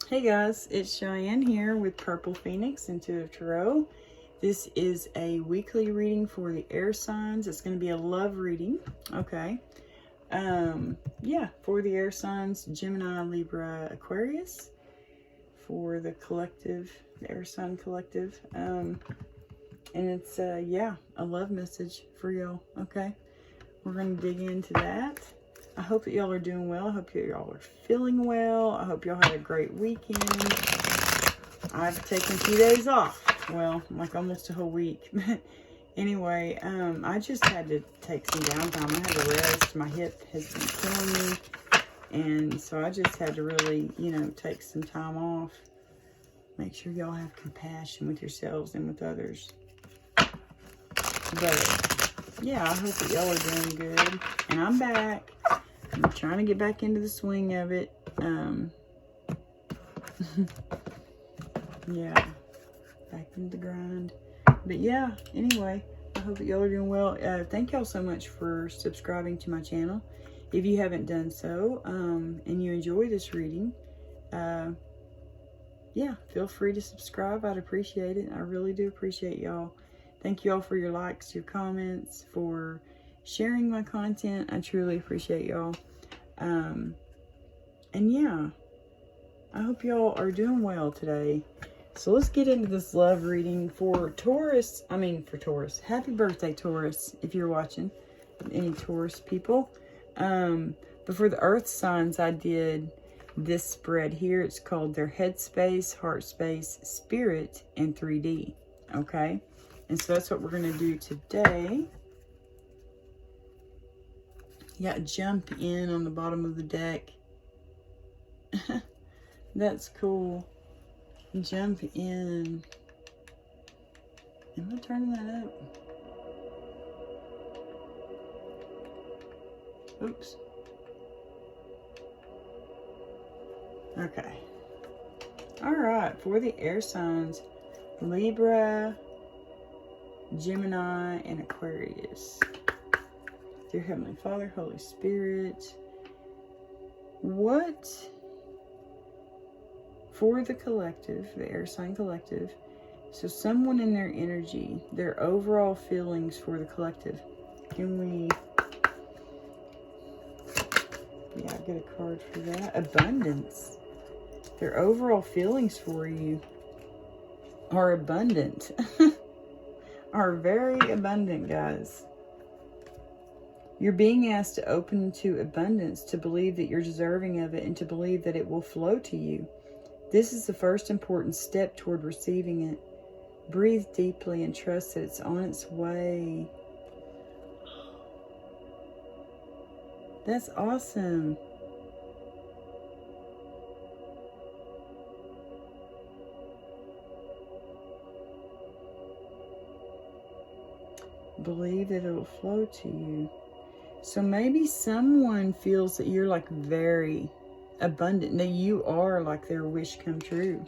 Hey guys, it's Cheyenne here with Purple Phoenix Intuitive Tarot. This is a weekly reading for the air signs. It's going to be a love reading, okay? For the air signs, Gemini, Libra, Aquarius. For the collective, the air sign collective. And it's, a love message for y'all, okay? We're going to dig into that. I hope that y'all are doing well. I hope y'all are feeling well. I hope y'all had a great weekend. I've taken 2 days off. Well, like almost a whole week. Anyway, I just had to take some downtime. I had to rest. My hip has been killing me. And so I just had to really, take some time off. Make sure y'all have compassion with yourselves and with others. But, yeah, I hope that y'all are doing good. And I'm back. I'm trying to get back into the swing of it. Back into the grind. But yeah, anyway, I hope that y'all are doing well. Thank y'all so much for subscribing to my channel. If you haven't done so, and you enjoy this reading, feel free to subscribe. I'd appreciate it. I really do appreciate y'all. Thank you all for your likes, your comments, for sharing my content. I truly appreciate y'all. I hope y'all are doing well today. So let's get into this love reading for Taurus. Happy birthday, Taurus, if you're watching. Any Taurus people. But for the earth signs, I did this spread here. It's called their head space, heart space, spirit, and 3D. Okay? And so that's what we're going to do today. Yeah, jump in on the bottom of the deck. That's cool. Jump in. Am I turning that up? Oops. Okay. Alright, for the air signs, Libra, Gemini, and Aquarius. Dear Heavenly Father, Holy Spirit, what for the collective, the air sign collective, so someone in their energy, their overall feelings for the collective, can we, get a card for that? Abundance. Their overall feelings for you are abundant. Are very abundant, guys. You're being asked to open to abundance, to believe that you're deserving of it, and to believe that it will flow to you. This is the first important step toward receiving it. Breathe deeply and trust that it's on its way. That's awesome. Believe that it'll flow to you. So maybe someone feels that you're like very abundant, that you are like their wish come true,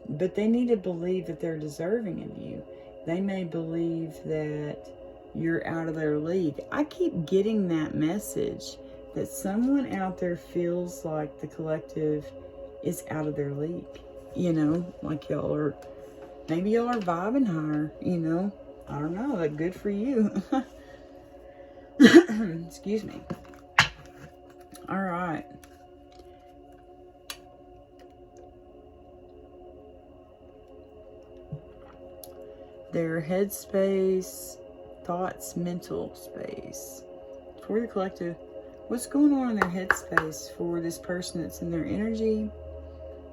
but they need to believe that they're deserving of you. They may believe that you're out of their league. I keep getting that message that someone out there feels like the collective is out of their league, like y'all are, maybe y'all are vibing higher, I don't know, like good for you. Excuse me. All right. Their head space, thoughts, mental space. For the collective, what's going on in their head space for this person that's in their energy?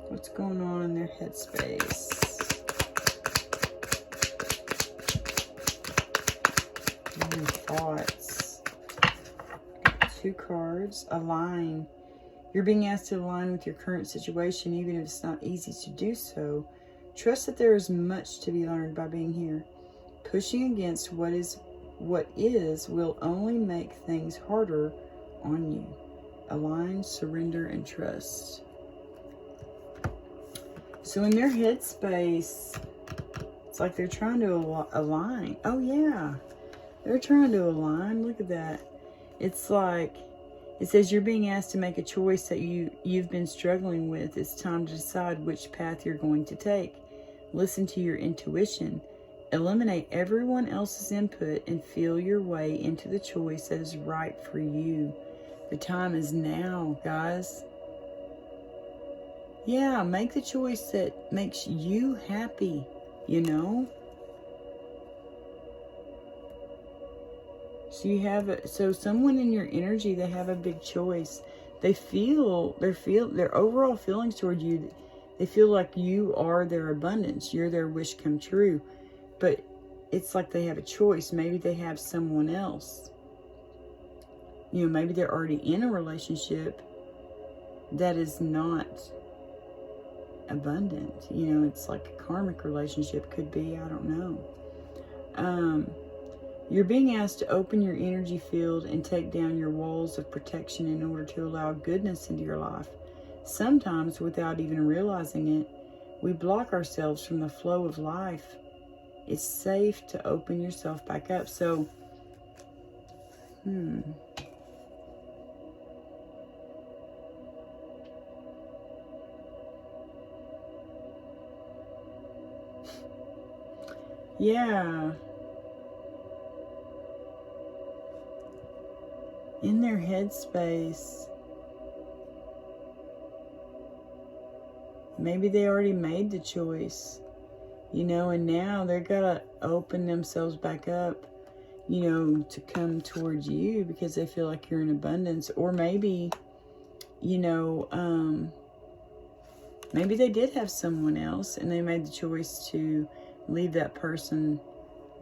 What's going on in their head space? Thoughts. 2 cards. Align. You're being asked to align with your current situation, even if it's not easy to do so. Trust that there is much to be learned by being here. Pushing against what is will only make things harder on you. Align, surrender, and trust. So in their headspace, it's like they're trying to align. Oh yeah, they're trying to align. Look at that. It's like It says you're being asked to make a choice that you've been struggling with. It's time to decide which path you're going to take. Listen to your intuition. Eliminate everyone else's input and feel your way into the choice that is right for you. The time is now, guys. Yeah, make the choice that makes you happy, you know? So someone in your energy, they have a big choice. Their overall feelings toward you, they feel like you are their abundance. You're their wish come true. But it's like they have a choice. Maybe they have someone else. You know, maybe they're already in a relationship that is not abundant. You know, it's like a karmic relationship, could be, I don't know. You're being asked to open your energy field and take down your walls of protection in order to allow goodness into your life. Sometimes, without even realizing it, we block ourselves from the flow of life. It's safe to open yourself back up. So, yeah. In their headspace, maybe they already made the choice, you know, and now they're gotta open themselves back up, you know, to come towards you because they feel like you're in abundance. Or maybe, you know, maybe they did have someone else and they made the choice to leave that person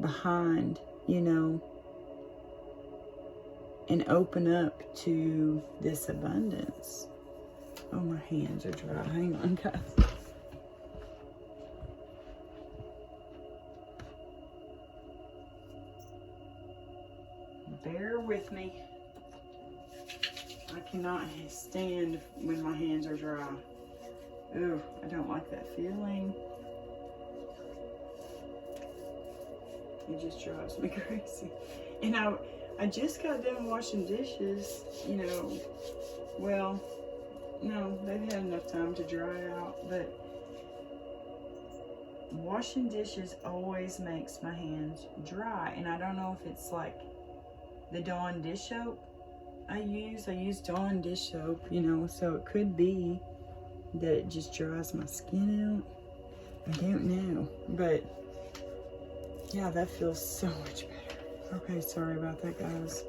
behind, you know, and open up to this abundance. Oh, my hands are dry. Hang on, guys. Bear with me. I cannot stand when my hands are dry. Ooh, I don't like that feeling. It just drives me crazy. And I just got done washing dishes, you know. Well, no, they've had enough time to dry out, but washing dishes always makes my hands dry. And I don't know if it's like the Dawn dish soap I use Dawn dish soap, you know, so it could be that it just dries my skin out. I don't know, but yeah, that feels so much better. Okay, sorry about that, guys.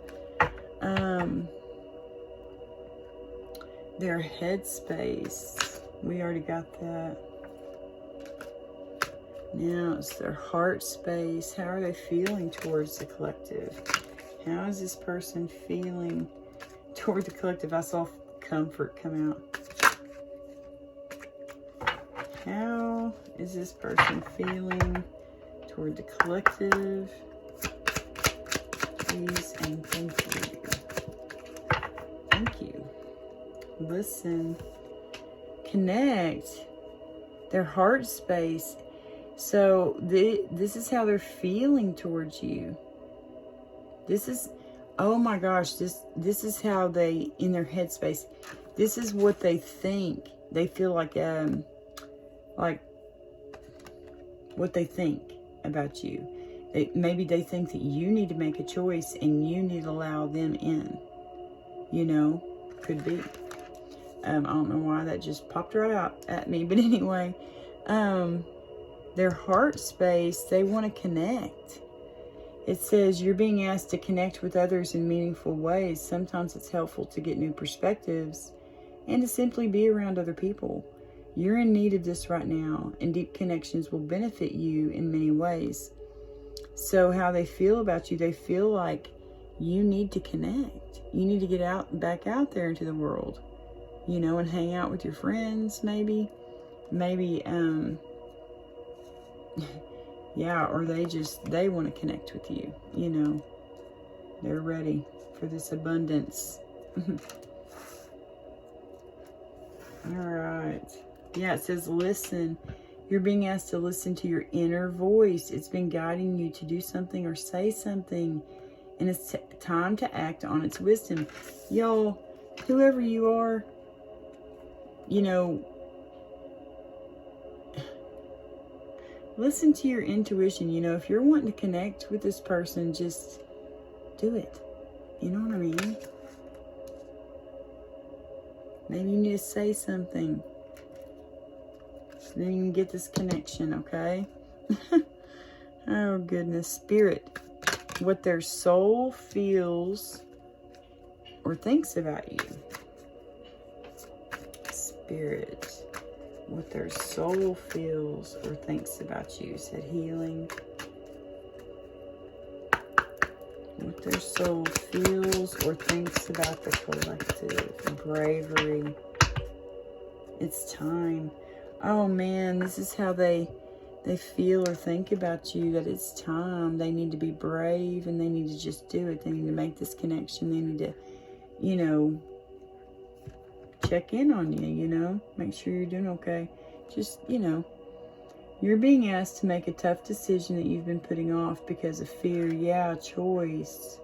Their headspace, we already got that. Now it's their heart space. How are they feeling towards the collective? How is this person feeling toward the collective? I saw comfort come out. How is this person feeling toward the collective? Please and thank you. Thank you. Listen. Connect. Their heart space. So this is how they're feeling towards you. This is, oh my gosh, this is how they, in their headspace, this is what they think. They feel like what they think about you. Maybe they think that you need to make a choice and you need to allow them in. You know, could be. I don't know why that just popped right out at me, but anyway, their heart space, they want to connect. It says you're being asked to connect with others in meaningful ways. Sometimes it's helpful to get new perspectives and to simply be around other people. You're in need of this right now, and deep connections will benefit you in many ways. So how they feel about you, they feel like you need to connect. You need to get back out there into the world, you know, and hang out with your friends, maybe, yeah, or they want to connect with you, you know. They're ready for this abundance. All right. Yeah, it says listen. You're being asked to listen to your inner voice. It's been guiding you to do something or say something, and it's time to act on its wisdom. Y'all, whoever you are, you know, listen to your intuition. You know, if you're wanting to connect with this person, just do it. You know what I mean? Maybe you need to say something. Then you can get this connection, okay? Oh, goodness. Spirit, what their soul feels or thinks about you. Spirit, what their soul feels or thinks about you. Said healing. What their soul feels or thinks about the collective. Bravery. It's time. Oh man, this is how they feel or think about you, that it's time. They need to be brave and they need to just do it. They need to make this connection. They need to, you know, check in on you, you know, make sure you're doing okay. Just, you know, you're being asked to make a tough decision that you've been putting off because of fear. Yeah, choice.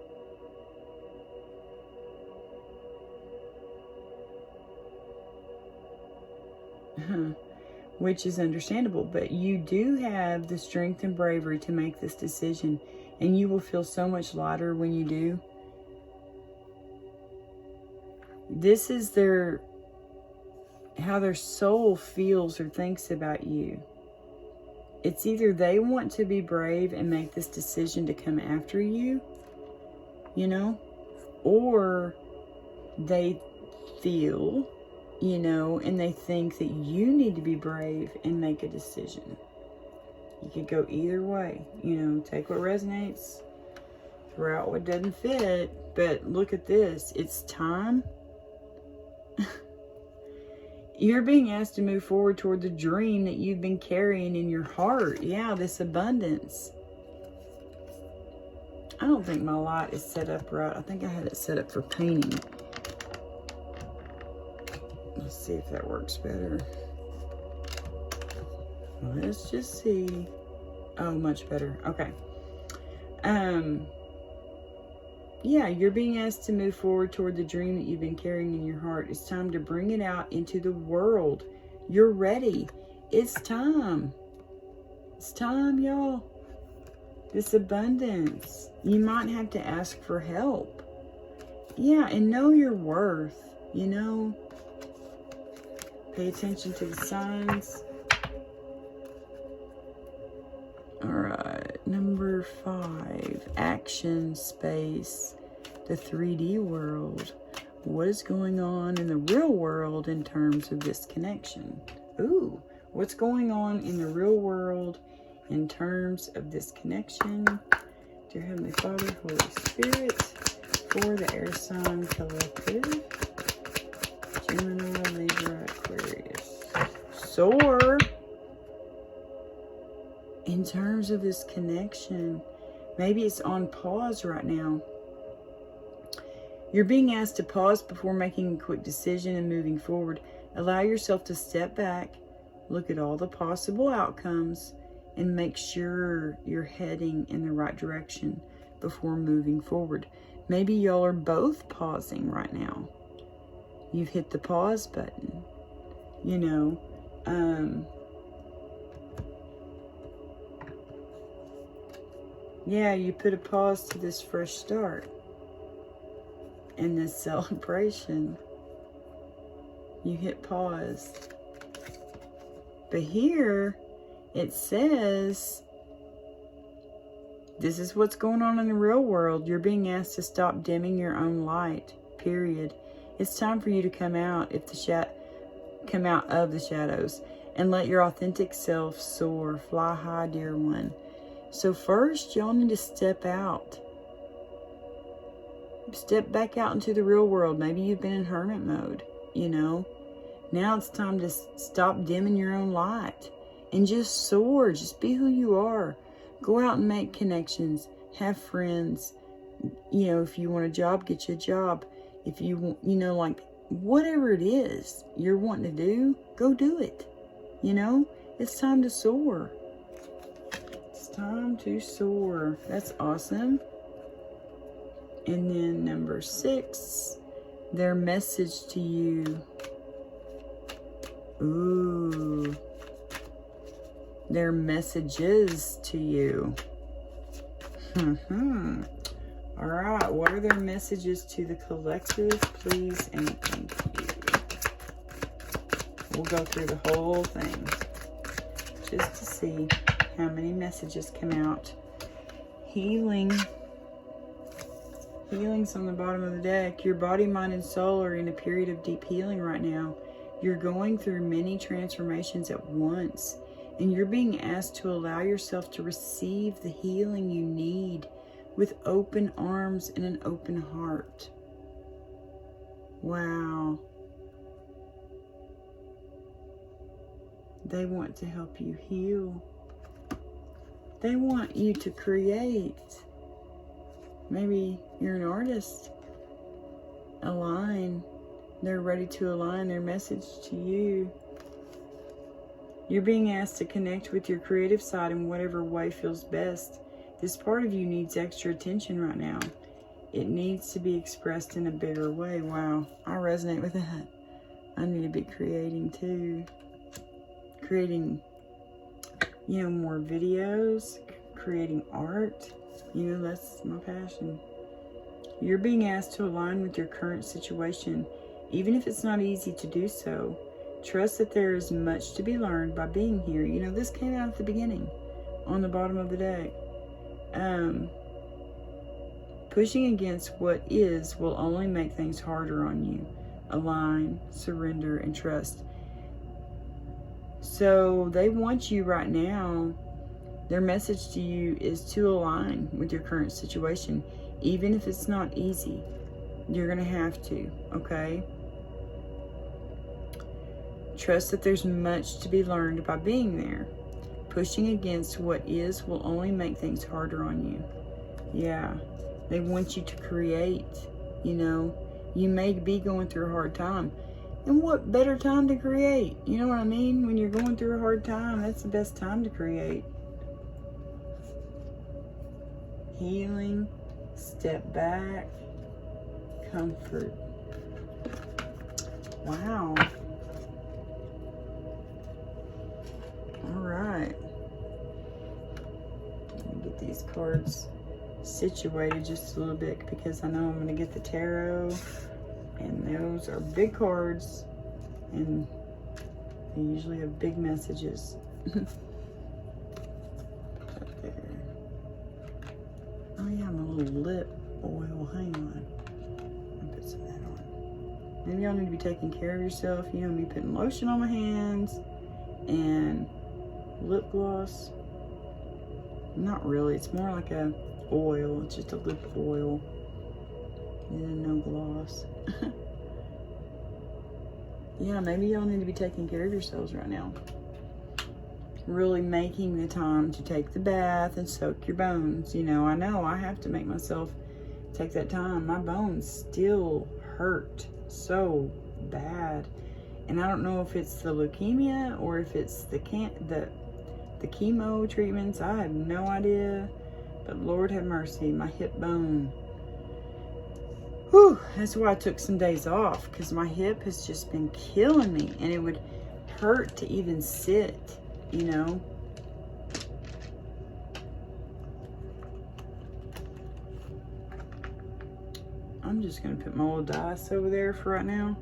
Which is understandable, but you do have the strength and bravery to make this decision, and you will feel so much lighter when you do. This is how their soul feels or thinks about you. It's either they want to be brave and make this decision to come after you, you know, or they feel, you know, and they think that you need to be brave and make a decision. You could go either way, you know, take what resonates, throw out what doesn't fit, but look at this. It's time. You're being asked to move forward toward the dream that you've been carrying in your heart. Yeah, this abundance. I don't think my light is set up right. I think I had it set up for painting. Let's see if that works better. Let's just see. Oh, much better. Okay. Yeah, you're being asked to move forward toward the dream that you've been carrying in your heart. It's time to bring it out into the world. You're ready. It's time. It's time, y'all. This abundance. You might have to ask for help. Yeah, and know your worth, you know. Pay attention to the signs. All right, number 5, action space, the 3D world. What is going on in the real world in terms of this connection? Ooh, what's going on in the real world in terms of this connection? Dear Heavenly Father, Holy Spirit, for the air sign collective, Gemini, Libra, Aquarius. Soar. In terms of this connection, maybe it's on pause right now. You're being asked to pause before making a quick decision and moving forward. Allow yourself to step back, look at all the possible outcomes, and make sure you're heading in the right direction before moving forward. Maybe y'all are both pausing right now. You've hit the pause button, you know. Yeah, you put a pause to this fresh start and this celebration. You hit pause. But here it says, this is what's going on in the real world. You're being asked to stop dimming your own light, period. It's time for you to come out come out of the shadows and let your authentic self soar. Fly high, dear one. So first, y'all need to step out. Step back out into the real world. Maybe you've been in hermit mode, you know. Now it's time to stop dimming your own light and just soar. Just be who you are. Go out and make connections. Have friends. You know, if you want a job, get you a job. If you want, you know, like whatever it is you're wanting to do, go do it. You know, it's time to soar. Time to soar. That's awesome. And then number 6, Their message to you. Ooh. Their messages to you. All right. What are their messages to the collective, please and thank you? We'll go through the whole thing just to see how many messages come out. Healing. Healing's on the bottom of the deck. Your body, mind, and soul are in a period of deep healing right now. You're going through many transformations at once, and you're being asked to allow yourself to receive the healing you need with open arms and an open heart. Wow. They want to help you heal. They want you to create. Maybe you're an artist. Align. They're ready to align their message to you. You're being asked to connect with your creative side in whatever way feels best. This part of you needs extra attention right now. It needs to be expressed in a bigger way. Wow, I resonate with that. I need to be creating too. Creating, more videos, creating art. That's my passion. You're being asked to align with your current situation, even if it's not easy to do so. Trust that there is much to be learned by being here. This came out at the beginning, on the bottom of the deck. Pushing against what is will only make things harder on you. Align, surrender, and trust. So they want you right now. Their message to you is to align with your current situation, even if it's not easy. You're going to have to, okay? Trust that there's much to be learned by being there. Pushing against what is will only make things harder on you. Yeah, they want you to create, You may be going through a hard time. And what better time to create? You know what I mean? When you're going through a hard time, that's the best time to create. Healing, step back, comfort. Wow. All right. Let me get these cards situated just a little bit because I know I'm going to get the tarot. And those are big cards. And they usually have big messages. Oh yeah, my little lip oil. Hang on. I'll put some of that on. Maybe y'all need to be taking care of yourself. Me putting lotion on my hands and lip gloss. Not really. It's more like a oil. It's just a lip oil. And no gloss. Yeah, maybe y'all need to be taking care of yourselves right now. Really making the time to take the bath and soak your bones. I know I have to make myself take that time. My bones still hurt so bad. And I don't know if it's the leukemia or if it's the chemo treatments. I have no idea. But Lord have mercy, my hip bone. Whew, that's why I took some days off, because my hip has just been killing me. And it would hurt to even sit. I'm just going to put my little dice over there for right now.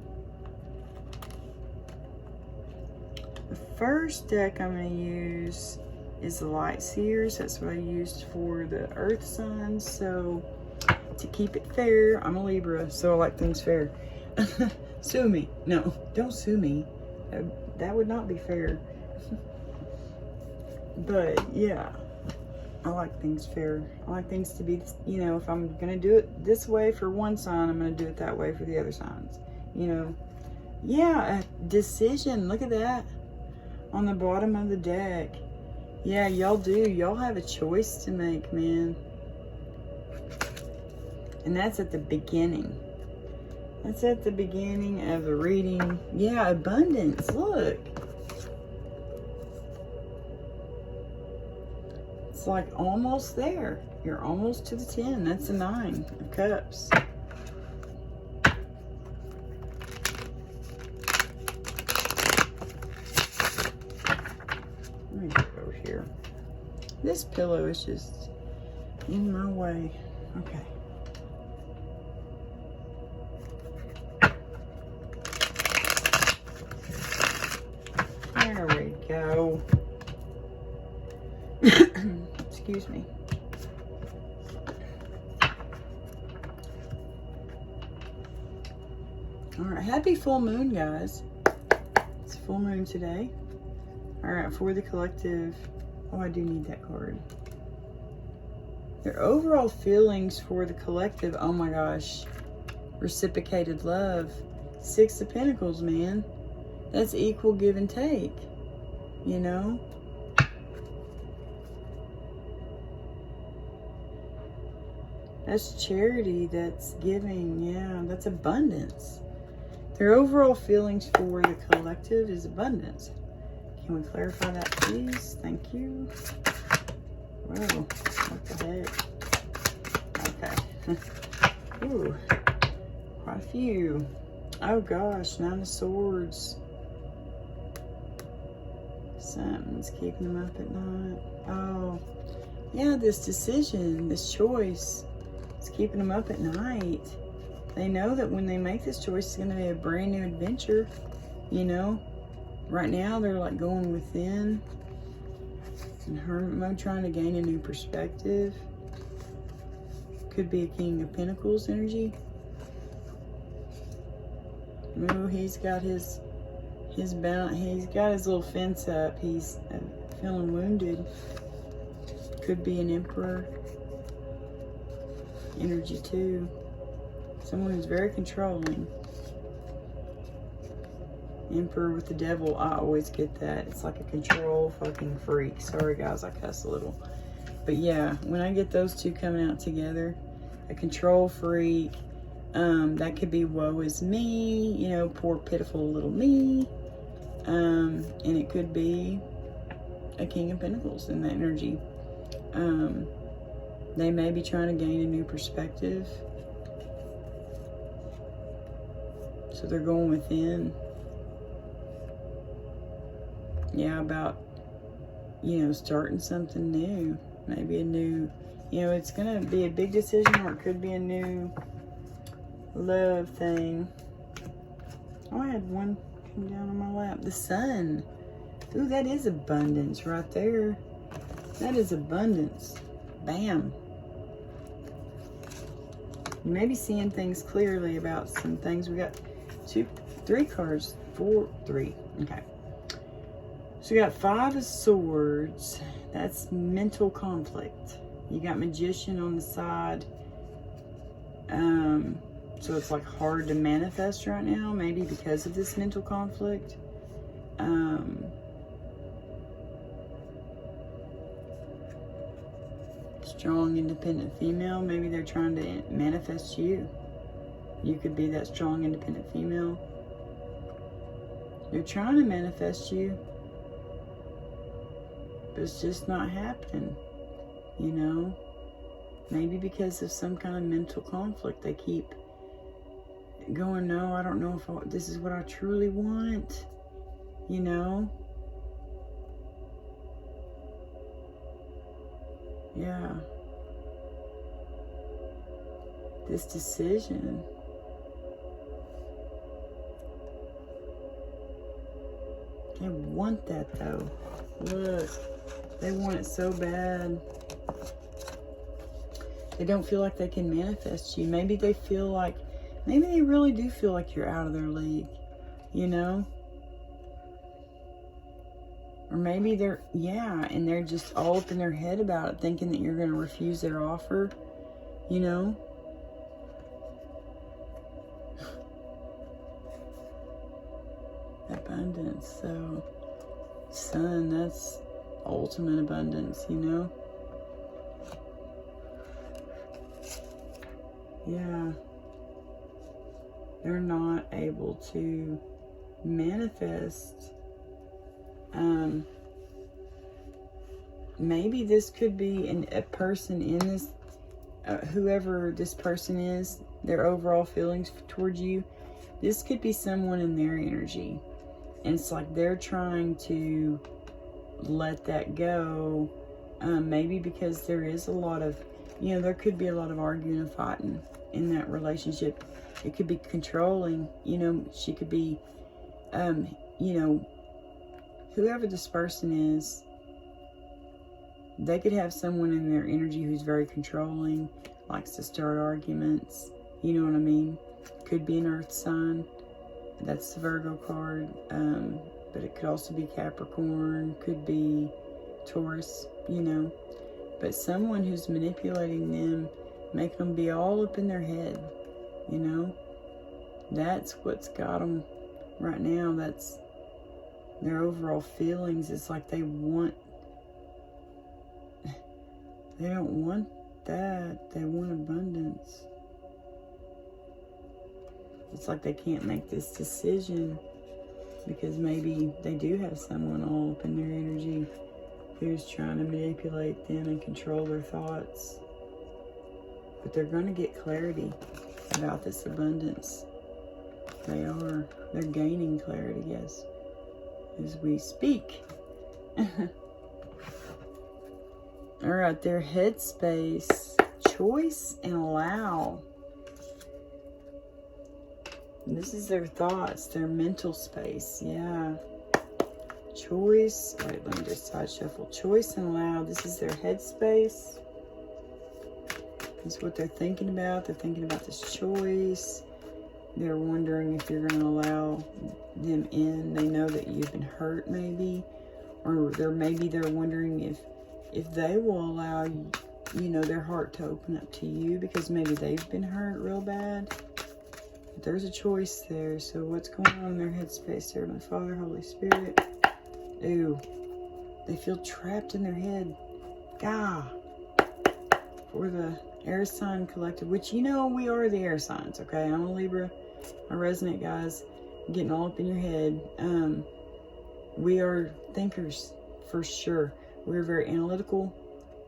The first deck I'm going to use is the Light Seers. That's what I used for the Earth signs. So to keep it fair, I'm a Libra, so I like things fair. Sue me. No, don't sue me. That would not be fair. But yeah, I like things fair. I like things to be, if I'm going to do it this way for one sign, I'm going to do it that way for the other signs. Yeah, a decision. Look at that on the bottom of the deck. Yeah, y'all do. Y'all have a choice to make, man. And that's at the beginning. That's at the beginning of the reading. Yeah, abundance. Look. It's like almost there. You're almost to the 10. That's a 9 of Cups. This pillow is just in my way. Okay. There we go. Excuse me. All right, happy full moon, guys. It's full moon today. All right, for the collective. Oh, I do need that card. Their overall feelings for the collective. Oh my gosh. Reciprocated love. 6 of Pentacles, man. That's equal give and take. You know? That's charity. That's giving. Yeah, that's abundance. Their overall feelings for the collective is abundance. Can we clarify that, please? Thank you. Whoa, what the heck? Okay. Ooh, quite a few. Oh gosh, 9 of Swords. Something's keeping them up at night. Oh, yeah, this decision, this choice, is keeping them up at night. They know that when they make this choice, it's going to be a brand new adventure, you know? Right now, they're like going within and hermit mode, trying to gain a new perspective. Could be a King of Pentacles energy. Oh, he's got his bound. He's got his little fence up. He's feeling wounded. Could be an Emperor energy too. Someone who's very controlling. Emperor with the Devil, I always get that. It's like a control fucking freak. Sorry guys, I cuss a little. But yeah, when I get those two coming out together, a control freak, that could be woe is me, you know, poor pitiful little me. And it could be a King of Pentacles in that energy. They may be trying to gain a new perspective. So they're going within. Yeah, about, you know, starting something new. Maybe a new, you know, it's going to be a big decision, or it could be a new love thing. Oh, I had one come down on my lap. The Sun. Ooh, that is abundance right there. That is abundance. Bam. You may be seeing things clearly about some things. We got 3 cards. 3. Okay. So we got 5 of Swords. That's mental conflict. You got Magician on the side. So it's like hard to manifest right now, maybe because of this mental conflict. Strong, independent female. Maybe they're trying to manifest you. You could be that strong, independent female. They're trying to manifest you, but it's just not happening, you know? Maybe because of some kind of mental conflict. They keep going, no, I don't know if this is what I truly want, you know? Yeah. This decision. They want that though. Look, they want it so bad. They don't feel like they can manifest you. Maybe they feel like, maybe they really do feel like you're out of their league, you know? Or maybe they're, yeah, and they're just all up in their head about it, thinking that you're going to refuse their offer, you know? Abundance. So, Sun, that's ultimate abundance, you know? Yeah. They're not able to manifest. Maybe this could be a person in this, whoever this person is, their overall feelings towards you. This could be someone in their energy. And it's like they're trying to let that go Maybe because there is a lot of, there could be a lot of arguing and fighting in that relationship. It could be controlling. She could be, whoever this person is, they could have someone in their energy who's very controlling, likes to start arguments. You know what I mean? Could be an earth sign. That's the Virgo card. But it could also be Capricorn. Could be Taurus, But someone who's manipulating them, making them be all up in their head, That's what's got them right now. That's their overall feelings. It's like they don't want that. They want abundance. It's like they can't make this decision because maybe they do have someone all up in their energy who's trying to manipulate them and control their thoughts. But they're going to get clarity about this abundance. They are. They're gaining clarity, yes, as we speak. All right, their headspace, choice and allow. This is their thoughts, their mental space, yeah. Choice, wait, let me just side shuffle. Choice and allow, this is their headspace. This is what they're thinking about. They're thinking about this choice. They're wondering if you're going to allow them in. They know that you've been hurt, maybe. Or they're wondering if they will allow, their heart to open up to you because maybe they've been hurt real bad. But there's a choice there. So what's going on in their headspace there? My Father, Holy Spirit. Ooh. They feel trapped in their head. For the air sign collective, which we are the air signs, okay? I'm a Libra. I resonate, guys. Getting all up in your head. We are thinkers for sure. We're very analytical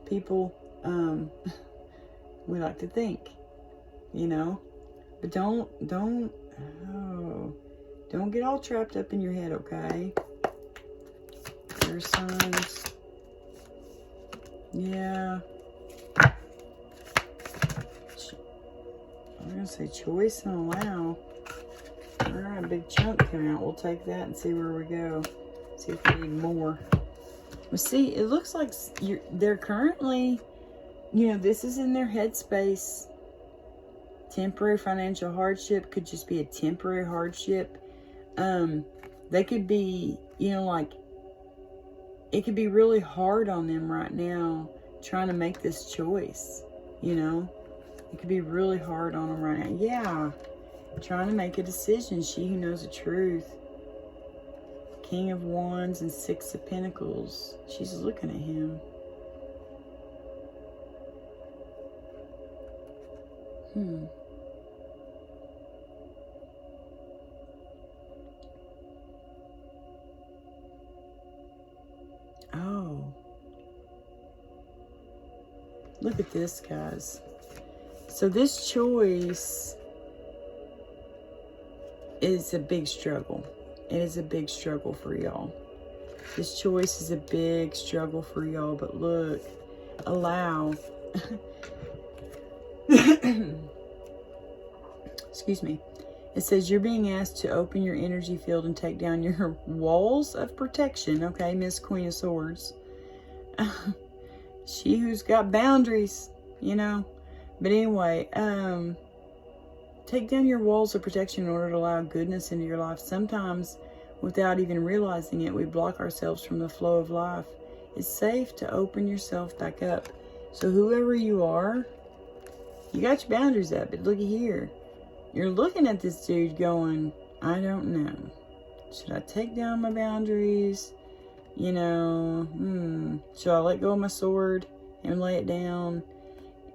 people. We like to think, but don't get all trapped up in your head, okay? Air signs. Yeah. I'm going to say choice and allow. All right, a big chunk came out. We'll take that and see where we go. See if we need more. Well, see, it looks like they're currently, this is in their headspace. Temporary financial hardship could just be a temporary hardship. They could be, it could be really hard on them right now trying to make this choice, It could be really hard on them right now. Yeah. Trying to make a decision. She who knows the truth. King of Wands and Six of Pentacles. She's looking at him. Oh. Look at this, guys. So this choice is a big struggle. It is a big struggle for y'all. This choice is a big struggle for y'all. But look, allow. Excuse me. It says you're being asked to open your energy field and take down your walls of protection. Okay, Miss Queen of Swords. She who's got boundaries, But anyway, take down your walls of protection in order to allow goodness into your life. Sometimes, without even realizing it, we block ourselves from the flow of life. It's safe to open yourself back up. So whoever you are, you got your boundaries up. But looky here. You're looking at this dude going, I don't know. Should I take down my boundaries? Should I let go of my sword and lay it down?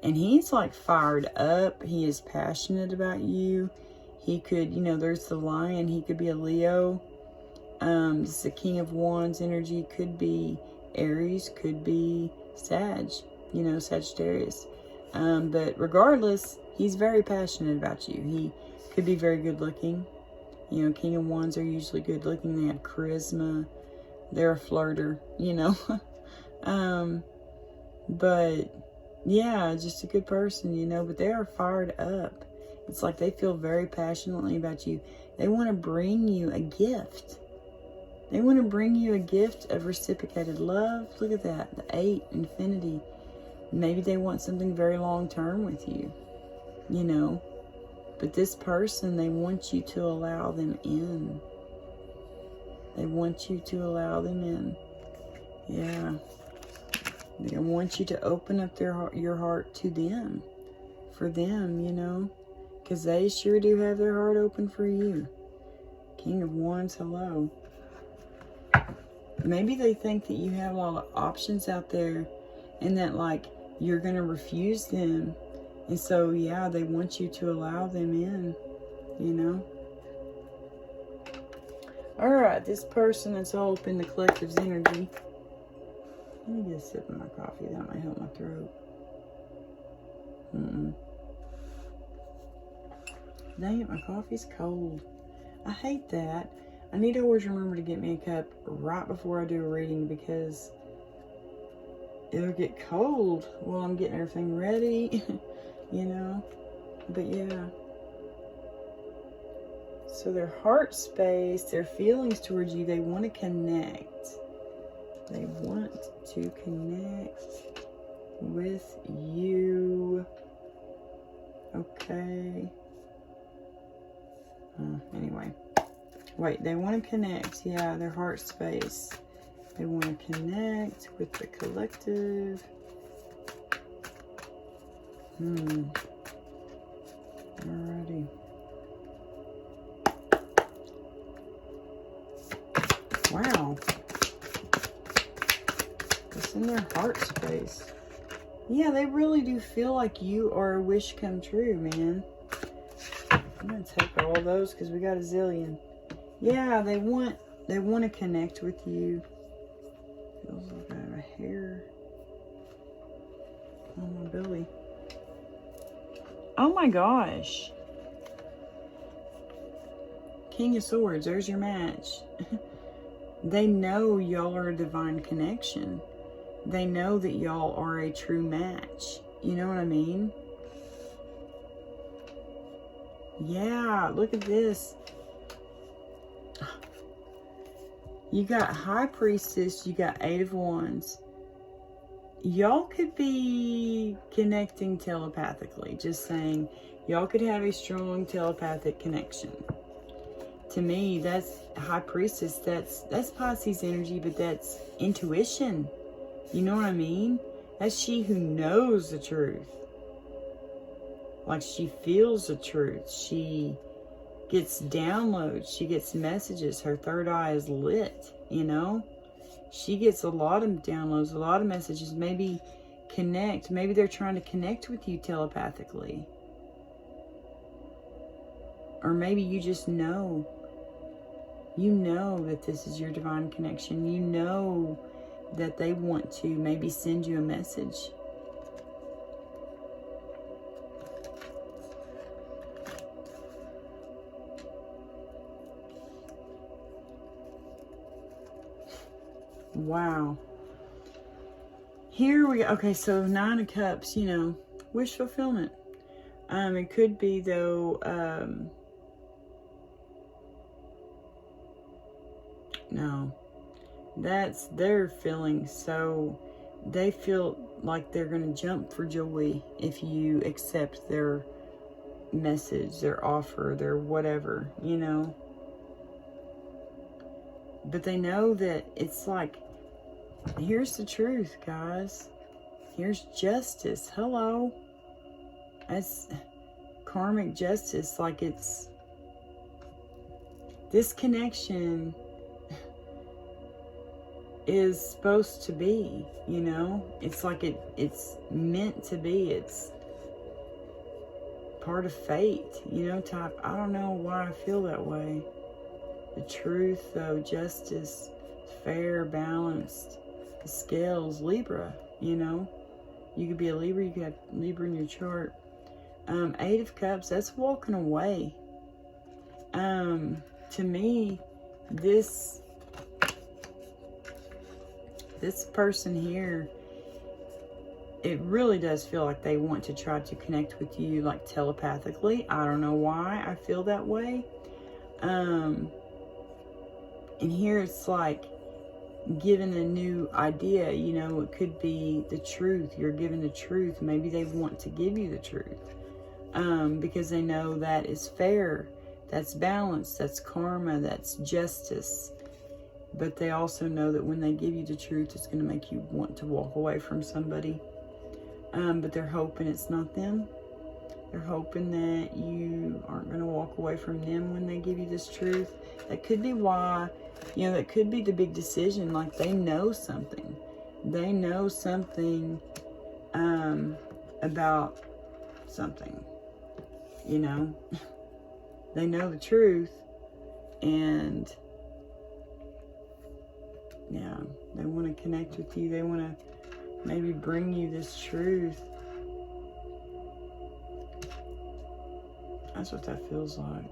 And he's like fired up. He is passionate about you. He could, there's the Lion. He could be a Leo. This is the King of Wands energy. Could be Aries. Could be Sag. Sagittarius. But regardless, he's very passionate about you. He could be very good looking. King of Wands are usually good looking. They have charisma. They're a flirter, But yeah, just a good person, you know, but they are fired up. It's like they feel very passionately about you. They want to bring you a gift. They want to bring you a gift of reciprocated love. Look at that, the 8, infinity. Maybe they want something very long term with you, you know. But this person, they want you to allow them in. They want you to allow them in. Yeah. They want you to open up your heart to them. For them, you know. Because they sure do have their heart open for you. King of Wands, hello. Maybe they think that you have a lot of options out there. And that, like, you're going to refuse them. And so, yeah, they want you to allow them in. You know. Alright, this person that's all up in the collective's energy. Let me get a sip of my coffee. That might help my throat. Dang it, my coffee's cold. I hate that. I need to always remember to get me a cup right before I do a reading because it'll get cold while I'm getting everything ready. You know? But yeah. So their heart space, their feelings towards you, they want to connect. They want to connect with you. Okay. Anyway. Wait, they want to connect. Yeah, their heart space. They want to connect with the collective. Alrighty. Wow. It's in their heart space. Yeah, they really do feel like you are a wish come true, man. I'm going to take all those because we got a zillion. Yeah, they want to connect with you. Feels like I have a hair on my belly. Oh my gosh. King of Swords, there's your match. They know y'all are a divine connection. They know that y'all are a true match. You know what I mean? Yeah, look at this. You got High Priestess, you got 8 of Wands. Y'all could be connecting telepathically. Just saying, y'all could have a strong telepathic connection. To me, that's High Priestess. That's Pisces energy, but that's intuition. You know what I mean? That's she who knows the truth. Like, she feels the truth. She gets downloads. She gets messages. Her third eye is lit, you know? She gets a lot of downloads, a lot of messages. Maybe connect. Maybe they're trying to connect with you telepathically. Or maybe you just know. You know that this is your divine connection. You know that they want to maybe send you a message. Wow. Here we go. Okay, so 9 of Cups, you know, wish fulfillment. It could be, though, no. That's their feeling. So they feel like they're going to jump for joy if you accept their message, their offer, their whatever, you know. But they know that it's like, here's the truth, guys. Here's justice. Hello. That's karmic justice. Like, it's this connection is supposed to be, you know. It's like it's meant to be. It's part of fate, you know, type. I don't know why I feel that way. The truth, though, justice, fair, balanced, the scales, Libra, you know. You could be a Libra, you could have Libra in your chart. 8 of Cups, that's walking away. To me, this person here, it really does feel like they want to try to connect with you like telepathically. I don't know why I feel that way. And here it's like given a new idea, you know, it could be the truth. You're given the truth. Maybe they want to give you the truth because they know that is fair, that's balance, that's karma, that's justice. But they also know that when they give you the truth, it's going to make you want to walk away from somebody. But they're hoping it's not them. They're hoping that you aren't going to walk away from them when they give you this truth. That could be why, you know, that could be the big decision. Like they know something. They know something about something, you know. They know the truth, and yeah, they want to connect with you. They want to maybe bring you this truth. That's what that feels like.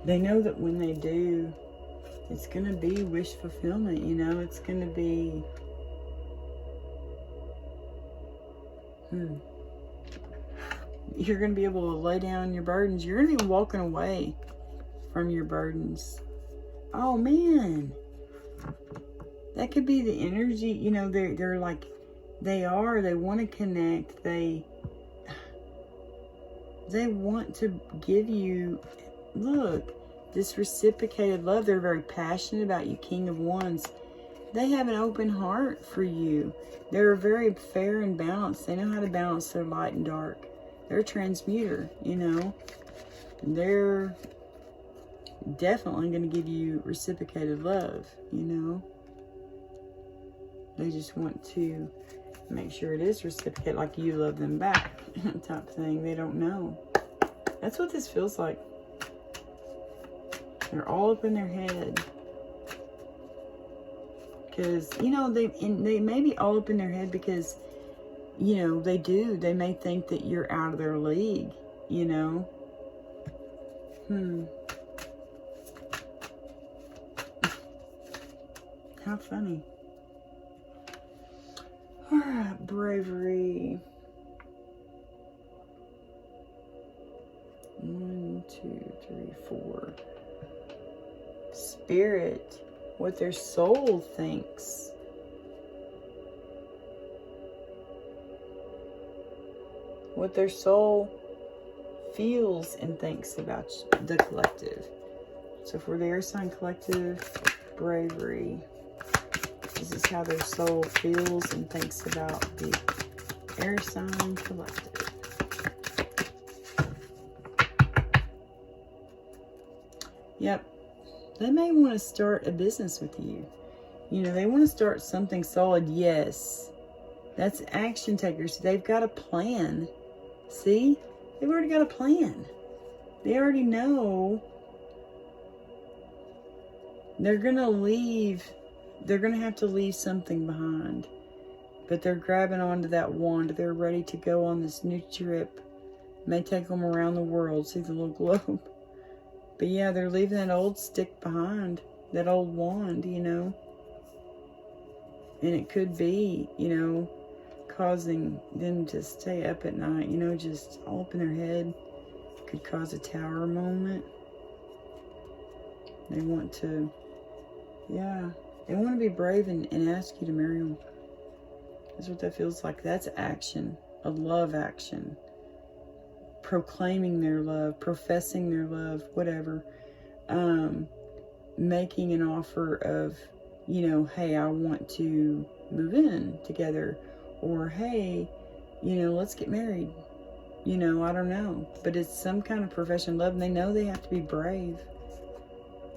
They know that when they do, it's going to be wish fulfillment, you know. It's going to be you're going to be able to lay down your burdens. You're going to be walking away from your burdens. Oh, man. That could be the energy. You know, they're like, they want to connect. They want to give you, look, this reciprocated love. They're very passionate about you, King of Wands. They have an open heart for you. They're very fair and balanced. They know how to balance their light and dark. They're a transmuter, you know. They're definitely going to give you reciprocated love, you know. They just want to make sure it is reciprocated, like you love them back, type thing. They don't know. That's what this feels like. They're all up in their head. Because, you know, they may be all up in their head because, you know, they may think that you're out of their league, you know. How funny. Alright, bravery. 1, 2, 3, 4. Spirit. What their soul thinks. What their soul feels and thinks about the collective. So for the air sign collective, bravery. This is how their soul feels and thinks about the air sign collective. Yep. They may want to start a business with you. You know, they want to start something solid. Yes. That's action takers. They've got a plan. See? They've already got a plan. They already know they're going to leave. They're going to have to leave something behind. But they're grabbing onto that wand. They're ready to go on this new trip. May take them around the world. See the little globe. But yeah, they're leaving that old stick behind. That old wand, you know. And it could be, you know, causing them to stay up at night. You know, just all up in their head. Could cause a tower moment. They want to, yeah. They want to be brave and ask you to marry them. That's what that feels like. That's action. A love action. Proclaiming their love, professing their love, whatever. Making an offer of, you know, hey, I want to move in together. Or, hey, you know, let's get married. You know, I don't know. But it's some kind of profession of love. And they know they have to be brave.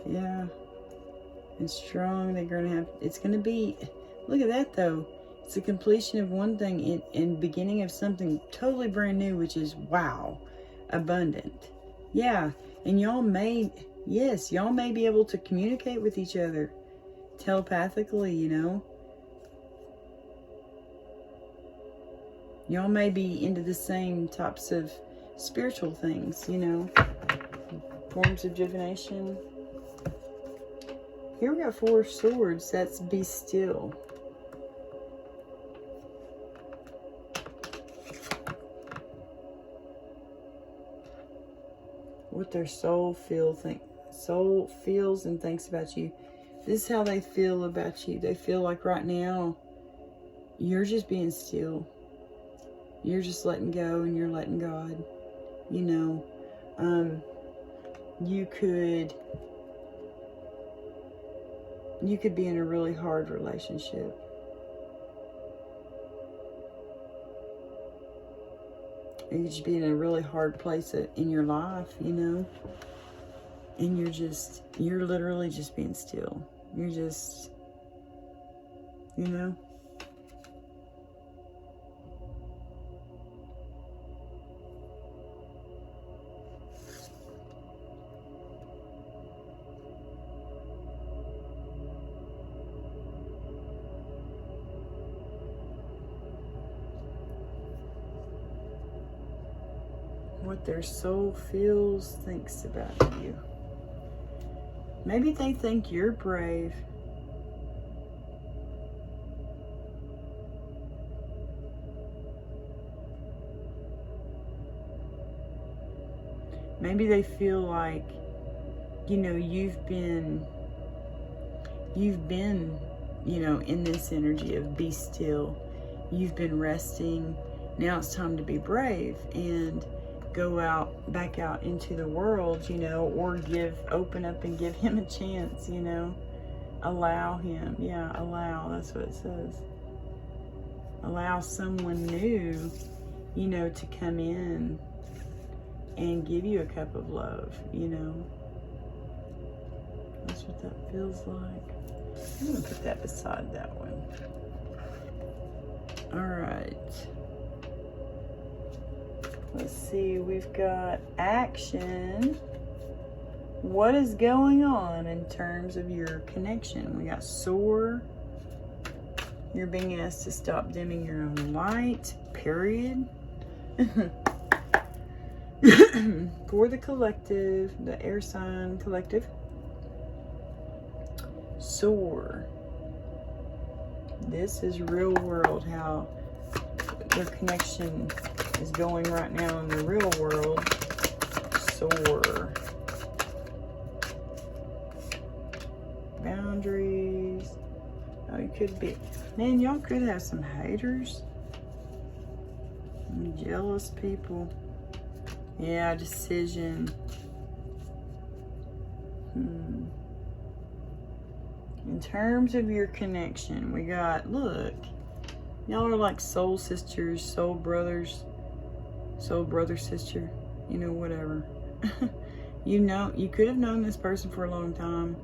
Yeah. And strong. They're going to have, it's going to be, look at that though. It's the completion of one thing and beginning of something totally brand new, which is, wow, abundant. Yeah, and y'all may be able to communicate with each other telepathically, you know. Y'all may be into the same types of spiritual things, you know. Forms of divination. Here we got 4 swords. That's be still. what their soul feels and thinks about you. This is how they feel about you. They feel like right now you're just being still. You're just letting go and you're letting God. You know, you could be in a really hard relationship. You could just be in a really hard place in your life, you know, and you're literally just being still. You're just, you know. What their soul feels, thinks about you. Maybe they think you're brave. Maybe they feel like, you know, you've been, you know, in this energy of be still. You've been resting. Now it's time to be brave and go back out into the world, you know, or open up and give him a chance, you know. Allow him. Yeah, allow. That's what it says. Allow someone new, you know, to come in and give you a cup of love, you know. That's what that feels like. I'm going to put that beside that one. All right. Let's see, we've got action. What is going on in terms of your connection? We got soar. You're being asked to stop dimming your own light, period. For the collective, the air sign collective. Soar. This is real world, how their connection is going right now in the real world. Soar. Boundaries. Oh, you could be, man, y'all could have some haters. Jealous people. Yeah, decision. In terms of your connection, we got, look, y'all are like soul sisters, soul brothers, soul brother, sister, you know, whatever. You know, you could have known this person for a long time.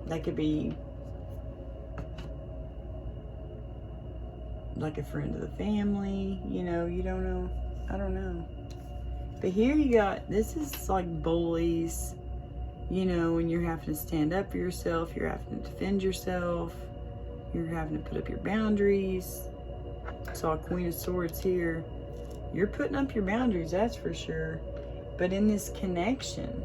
They could be like a friend of the family, you know, you don't know. I don't know. But here you got, this is like bullies, you know, when you're having to stand up for yourself, you're having to defend yourself, you're having to put up your boundaries. Saw a Queen of Swords here. You're putting up your boundaries, that's for sure. But in this connection,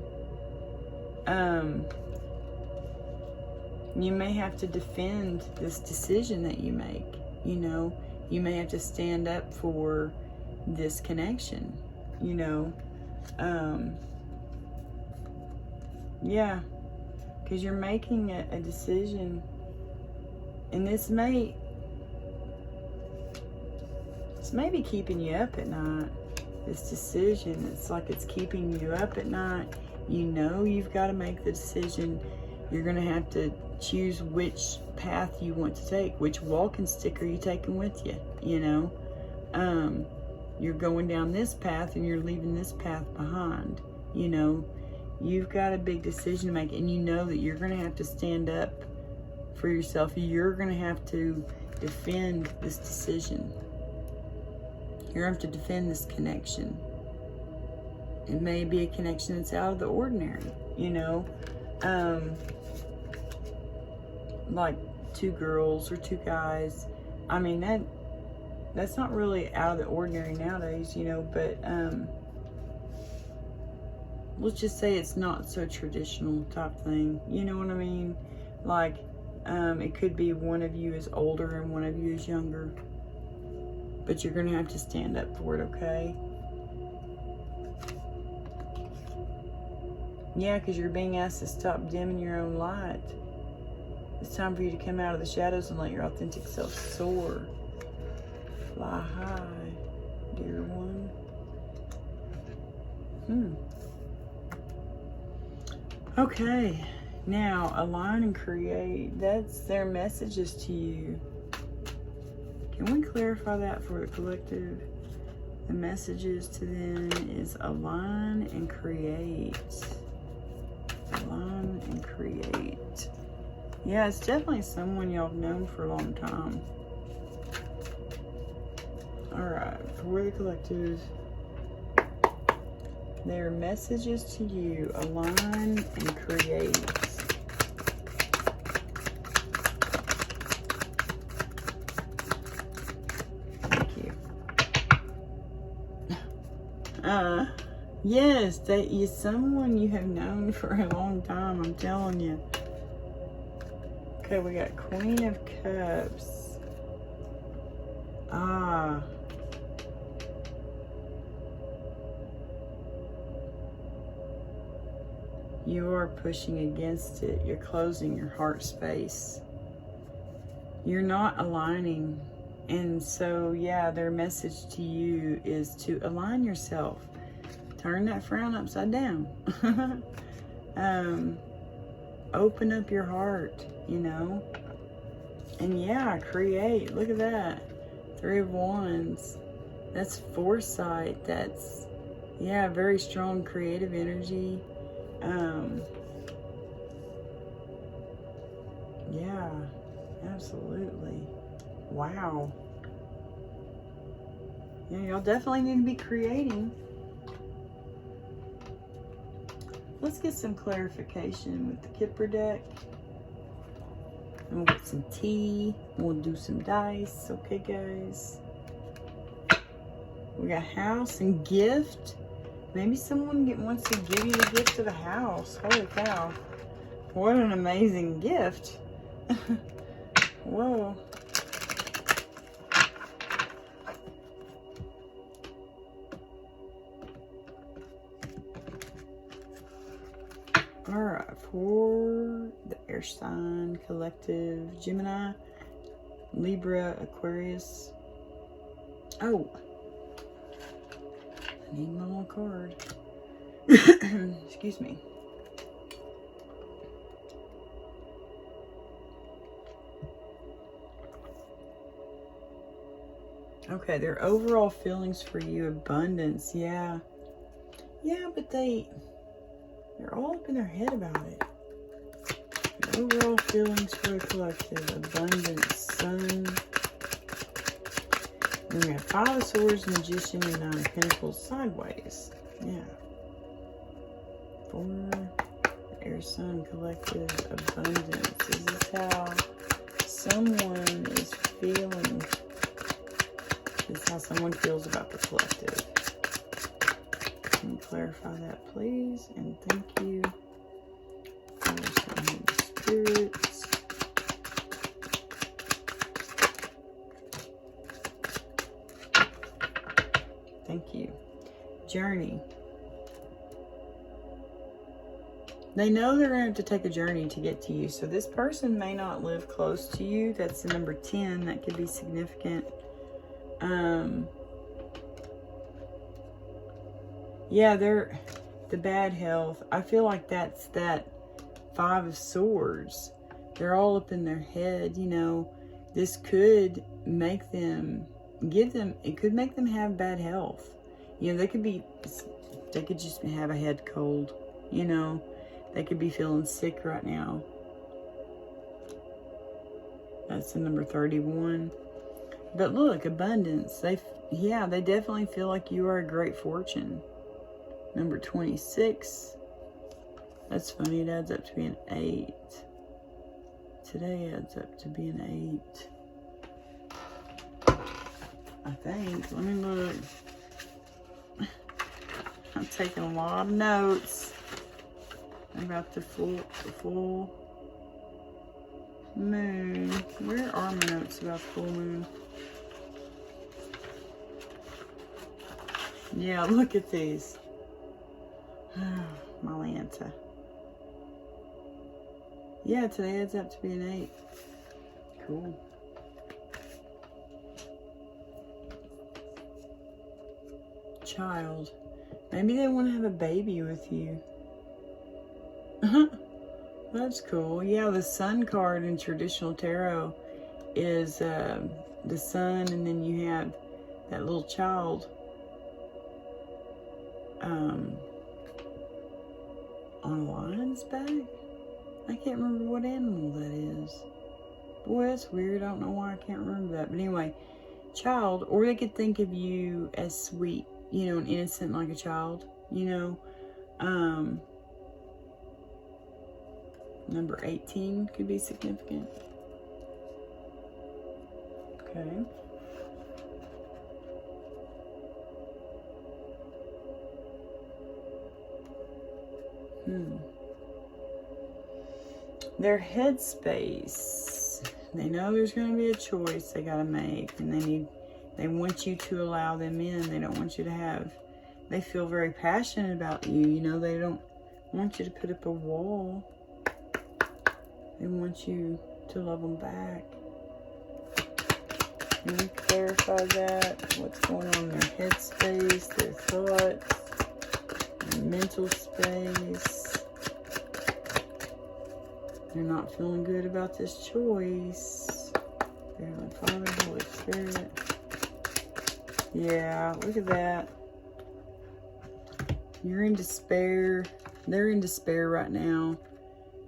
you may have to defend this decision that you make. You know, you may have to stand up for this connection, you know. Yeah, because you're making a decision, and it's maybe keeping you up at night. This decision, it's like it's keeping you up at night. You know you've got to make the decision. You're going to have to choose which path you want to take. Which walking stick are you taking with you, you know? You're going down this path and you're leaving this path behind, you know? You've got a big decision to make, and you know that you're going to have to stand up for yourself. You're going to have to defend this decision. You're going to have to defend this connection. It may be a connection that's out of the ordinary, you know? Like two girls or two guys. I mean, that's not really out of the ordinary nowadays, you know, but let's just say it's not so traditional type thing. You know what I mean? Like, it could be one of you is older and one of you is younger. But you're going to have to stand up for it, okay? Yeah, because you're being asked to stop dimming your own light. It's time for you to come out of the shadows and let your authentic self soar. Fly high, dear one. Okay, now align and create. That's their messages to you. Can we clarify that for the collective? The messages to them is align and create. Align and create. Yeah, it's definitely someone y'all have known for a long time. Alright, for the collective, their messages to you, align and create. Thank you. Yes, that is someone you have known for a long time, I'm telling you. Okay, we got Queen of Cups. You are pushing against it. You're closing your heart space. You're not aligning. And so, yeah, their message to you is to align yourself. Turn that frown upside down. Open up your heart, you know. And yeah, create. Look at that. 3 of Wands. That's foresight. That's, yeah, very strong creative energy. Yeah, absolutely. Wow. Yeah, y'all definitely need to be creating. Let's get some clarification with the Kipper deck. And we'll get some tea. We'll do some dice. Okay, guys. We got house and gift. Maybe someone wants to give you the gift of a house. Holy cow. What an amazing gift. Whoa. Alright, for the air sign collective, Gemini, Libra, Aquarius. Oh, I need my little card. Excuse me. Okay, their overall feelings for you, abundance, yeah. Yeah, but they're all up in their head about it. The overall feelings for a collective, abundance, sun. And we have 5 of Swords, Magician, and 9 of Pentacles sideways. Yeah. For the air sun collective, abundance. This is how someone is feeling. This is how someone feels about the collective. Can you clarify that, please? And thank you. Spirits. Thank you. Journey. They know they're going to have to take a journey to get to you. So this person may not live close to you. That's the number 10. That could be significant. Yeah, they're the bad health. I feel like that's that 5 of Swords. They're all up in their head, you know. This could make them, it could make them have bad health. You know, they could just have a head cold, you know. They could be feeling sick right now. That's the number 31. But look, abundance. They definitely feel like you are a great fortune. Number 26. That's funny. It adds up to be an 8. Today adds up to be an 8. I think. Let me look. I'm taking a lot of notes about the full moon. Where are my notes about the full moon? Yeah, look at these. My land. Yeah, today adds up to be an 8. Cool. Child. Maybe they want to have a baby with you. That's cool. Yeah, the sun card in traditional tarot is the sun, and then you have that little child on a lion's back. I can't remember what animal that is. Boy, that's weird. I don't know why I can't remember that. But anyway, child, or they could think of you as sweet, you know, and innocent like a child, you know. Number 18 could be significant. Okay. Their headspace. They know there's going to be a choice they got to make, and they want you to allow them in. They don't want you to have. They feel very passionate about you. You know, they don't want you to put up a wall. They want you to love them back. Can you clarify that? What's going on in their headspace, their thoughts, their mental space? They're not feeling good about this choice. Heavenly Father, Holy Spirit. Yeah, look at that. You're in despair. They're in despair right now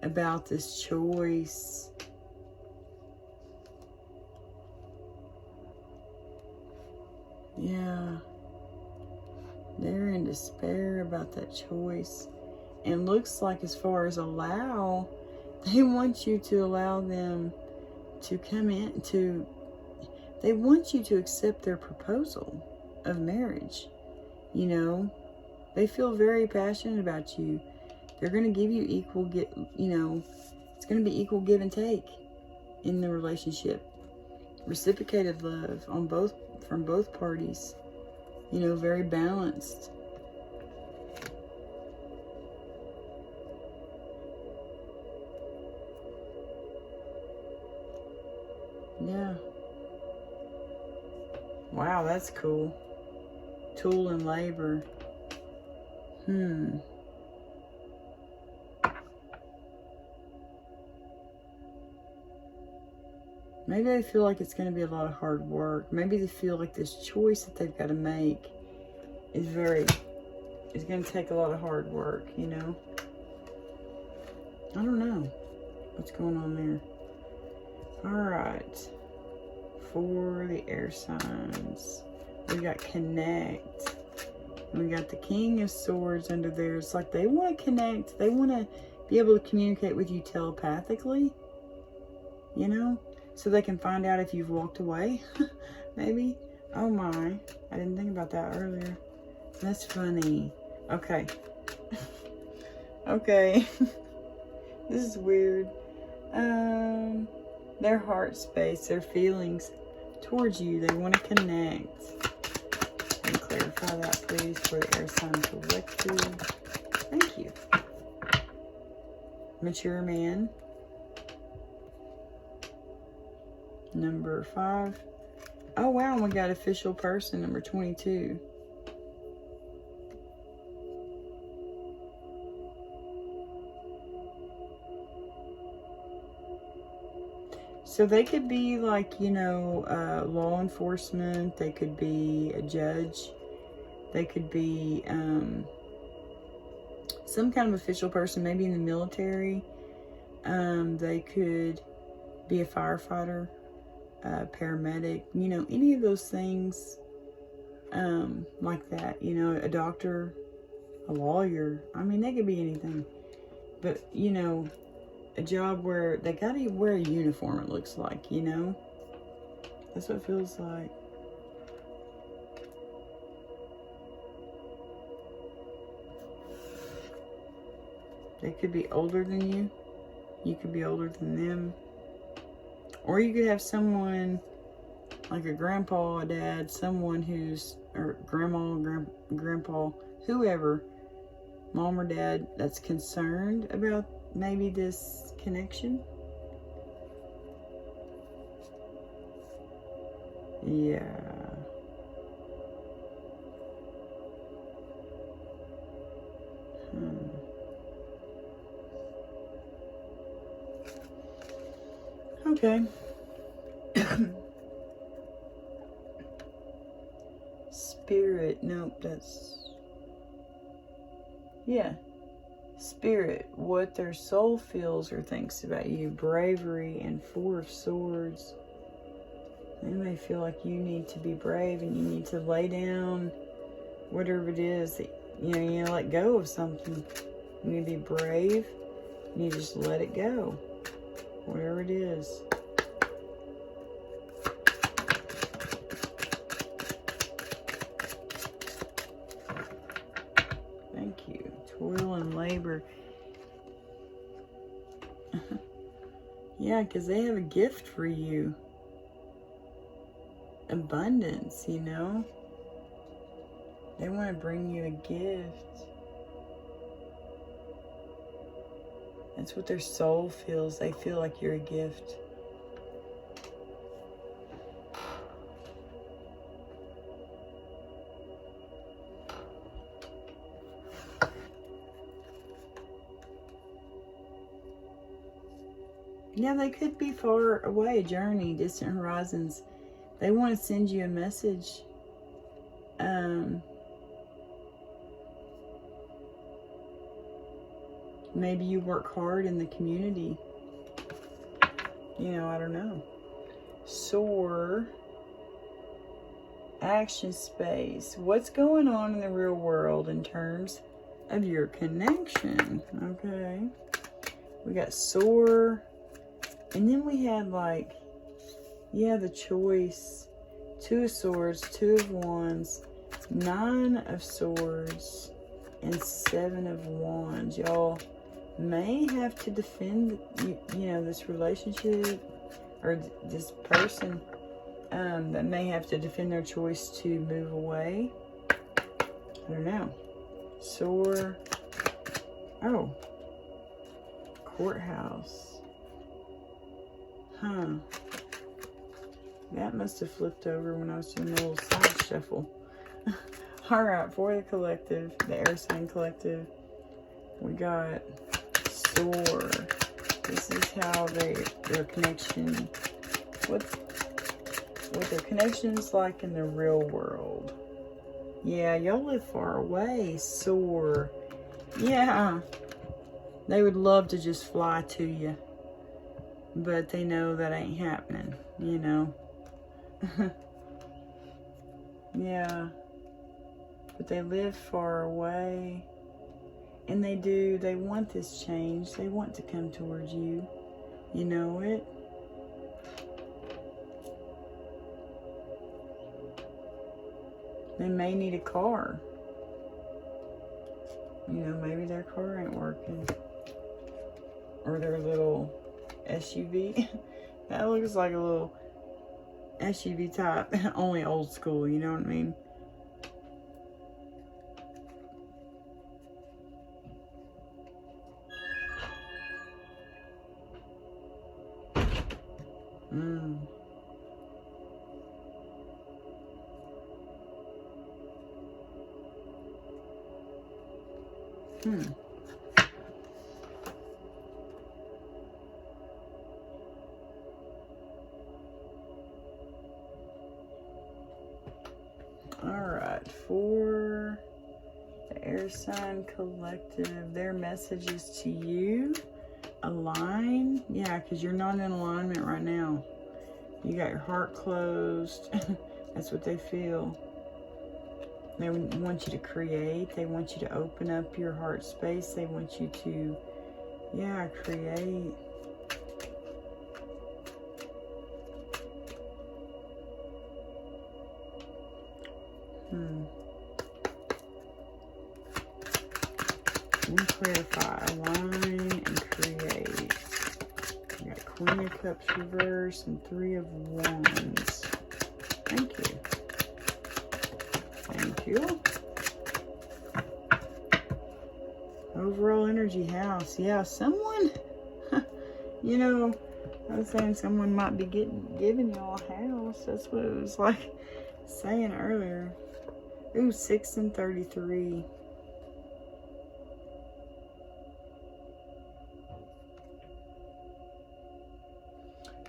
about this choice. Yeah. They're in despair about that choice. And looks like, as far as allow, they want you to allow them to come in to, they want you to accept their proposal of marriage. You know, they feel very passionate about you. They're going to give you equal, you know, it's going to be equal give and take in the relationship. Reciprocated love from both parties. You know, very balanced. Yeah. Wow, that's cool. Tool and labor. Maybe they feel like it's going to be a lot of hard work. Maybe they feel like this choice that they've got to make is going to take a lot of hard work, you know? I don't know what's going on there. All right. For the air signs, we got connect. We got the King of Swords under there. It's like they want to connect. They want to be able to communicate with you telepathically, you know, so they can find out if you've walked away. Maybe. Oh my, I didn't think about that earlier. That's funny. Okay. Okay. This is weird. Their heart space, their feelings towards you. They want to connect. And clarify that, please, for the air sign collective. Thank you. Mature man. Number 5. Oh, wow. We got official person, number 22. So they could be like, you know, law enforcement. They could be a judge. They could be some kind of official person, maybe in the military. They could be a firefighter, paramedic, you know, any of those things like that. You know, a doctor, a lawyer. I mean, they could be anything. But, you know, a job where they gotta wear a uniform, it looks like, you know? That's what it feels like. They could be older than you. You could be older than them. Or you could have someone like a grandpa, a dad, someone who's, or grandma, grandpa, whoever, mom or dad that's concerned about maybe this connection. Yeah. Okay. Spirit. Nope, that's... Yeah. Spirit. What their soul feels or thinks about you. Bravery and Four of Swords. They may feel like you need to be brave and you need to lay down whatever it is that, you need to let go of something. You need to be brave. You need to just let it go. Whatever it is. Thank you. Toil and labor. Yeah, because they have a gift for you. Abundance, you know. They want to bring you a gift. That's what their soul feels. They feel like you're a gift. Yeah, they could be far away, a journey, distant horizons. They want to send you a message. Maybe you work hard in the community. You know, I don't know. Soar. Action space. What's going on in the real world in terms of your connection? Okay. We got soar. And then we had like, yeah, the choice. 2 of Swords, 2 of Wands, 9 of Swords, and 7 of Wands. Y'all may have to defend, you know, this relationship or this person that may have to defend their choice to move away. I don't know. Soar. Oh. Courthouse. Huh. That must have flipped over when I was doing a little side shuffle. Alright, for the collective, the air sign collective, we got Soar. This is how their connection, what their connection is like in the real world. Yeah, y'all live far away. Soar. Yeah. They would love to just fly to you. But they know that ain't happening, you know. Yeah. But they live far away. And they want this change. They want to come towards you. You know it. They may need a car. You know, maybe their car ain't working. Or their little SUV. That looks like a little SUV type. Only old school, you know what I mean? Alright, for the air sign collective, their messages to you. Align. Yeah, because you're not in alignment right now. You got your heart closed. That's what they feel. They want you to create. They want you to open up your heart space. They want you to, yeah, create. And clarify, align, and create. You got Queen of Cups reverse and 3 of Wands. Thank you. Thank you. energy house. Yeah, someone, you know, I was saying someone might be giving y'all a house. That's what it was like saying earlier. Ooh, 6 and 33.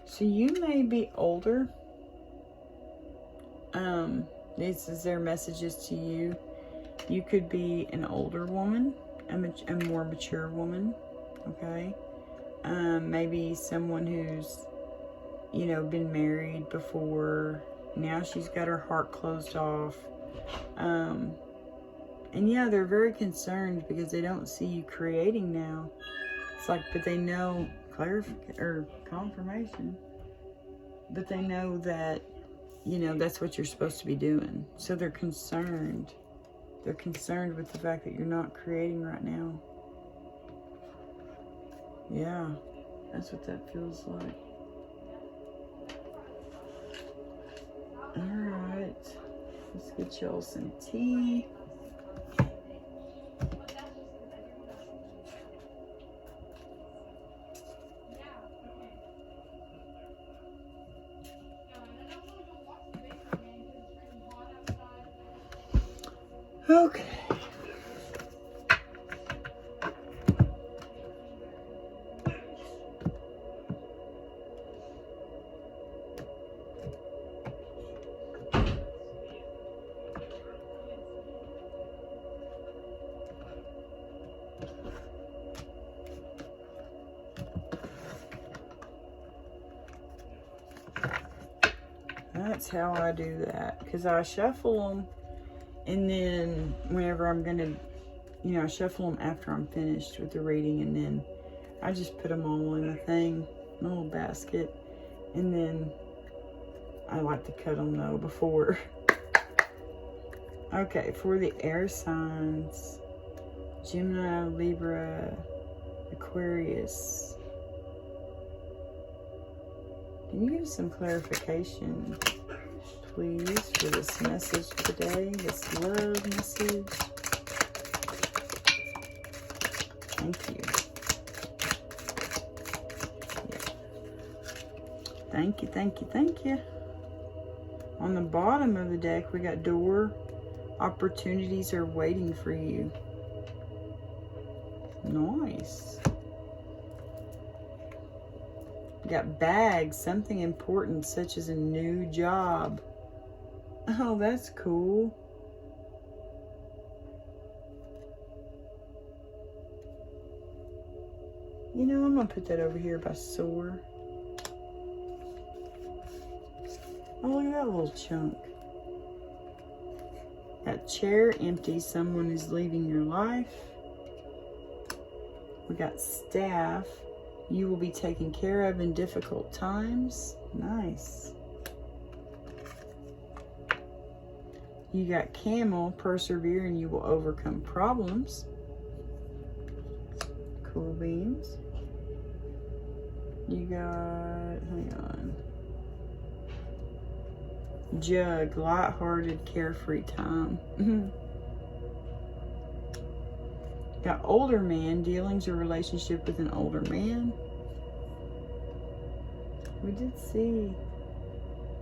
So you may be older. This is their messages to you. You could be an older woman, a more mature woman, okay? Maybe someone who's, you know, been married before. Now she's got her heart closed off. And yeah, they're very concerned because they don't see you creating now. It's like, but they know confirmation. But they know that, you know, that's what you're supposed to be doing. So they're concerned. They're concerned with the fact that you're not creating right now. Yeah, that's what that feels like. Alright, let's get y'all some tea. Okay. That's how I do that, because I shuffle them, and then whenever I'm gonna, you know, I shuffle them after I'm finished with the reading, and then I just put them all in a thing, in a little basket, and then I like to cut them though before. Okay, for the air signs, Gemini, Libra, Aquarius. Can you give us some clarification, please, for this message today, this love message? Thank you. Yeah. Thank you, thank you, thank you. On the bottom of the deck, we got door. Opportunities are waiting for you. Nice. We got bags, something important such as a new job. Oh, that's cool. You know, I'm gonna put that over here by soar. Oh, look at that little chunk. That chair empty, someone is leaving your life. We got staff. You will be taken care of in difficult times. Nice. You got camel, persevere and you will overcome problems. Cool beans. You got, hang on. Jug, light-hearted, carefree time. Got older man, dealings or relationship with an older man. We did see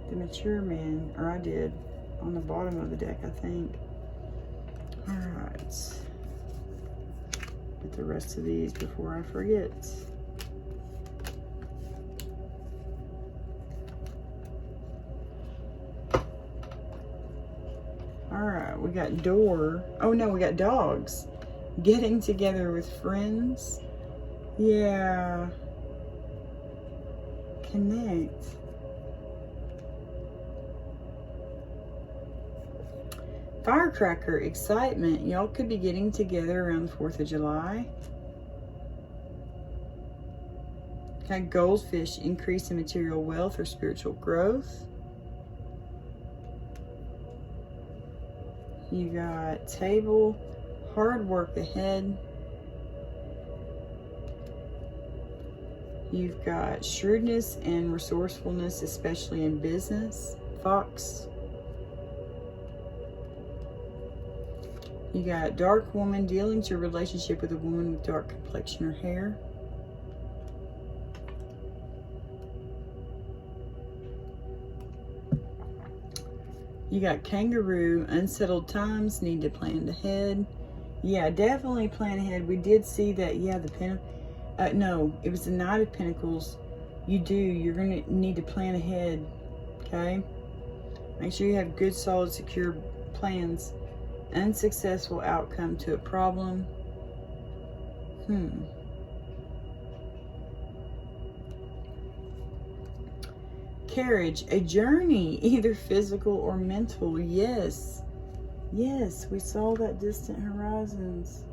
the mature man, or I did, on the bottom of the deck, I think. Alright. Get the rest of these before I forget. Alright, we got door. Oh no, we got dogs. Getting together with friends. Yeah. Connect. Firecracker, excitement. Y'all could be getting together around the 4th of July. Got goldfish, increase in material wealth or spiritual growth. You got table, hard work ahead. You've got shrewdness and resourcefulness, especially in business. Fox. You got dark woman, dealings, your relationship with a woman with dark complexion or hair. You got kangaroo, unsettled times, need to plan ahead. Yeah, definitely plan ahead. We did see that, yeah, no, it was the Knight of Pentacles. You're going to need to plan ahead, okay? Make sure you have good, solid, secure plans. Unsuccessful outcome to a problem. Carriage, a journey, either physical or mental. Yes. Yes, we saw that, distant horizons.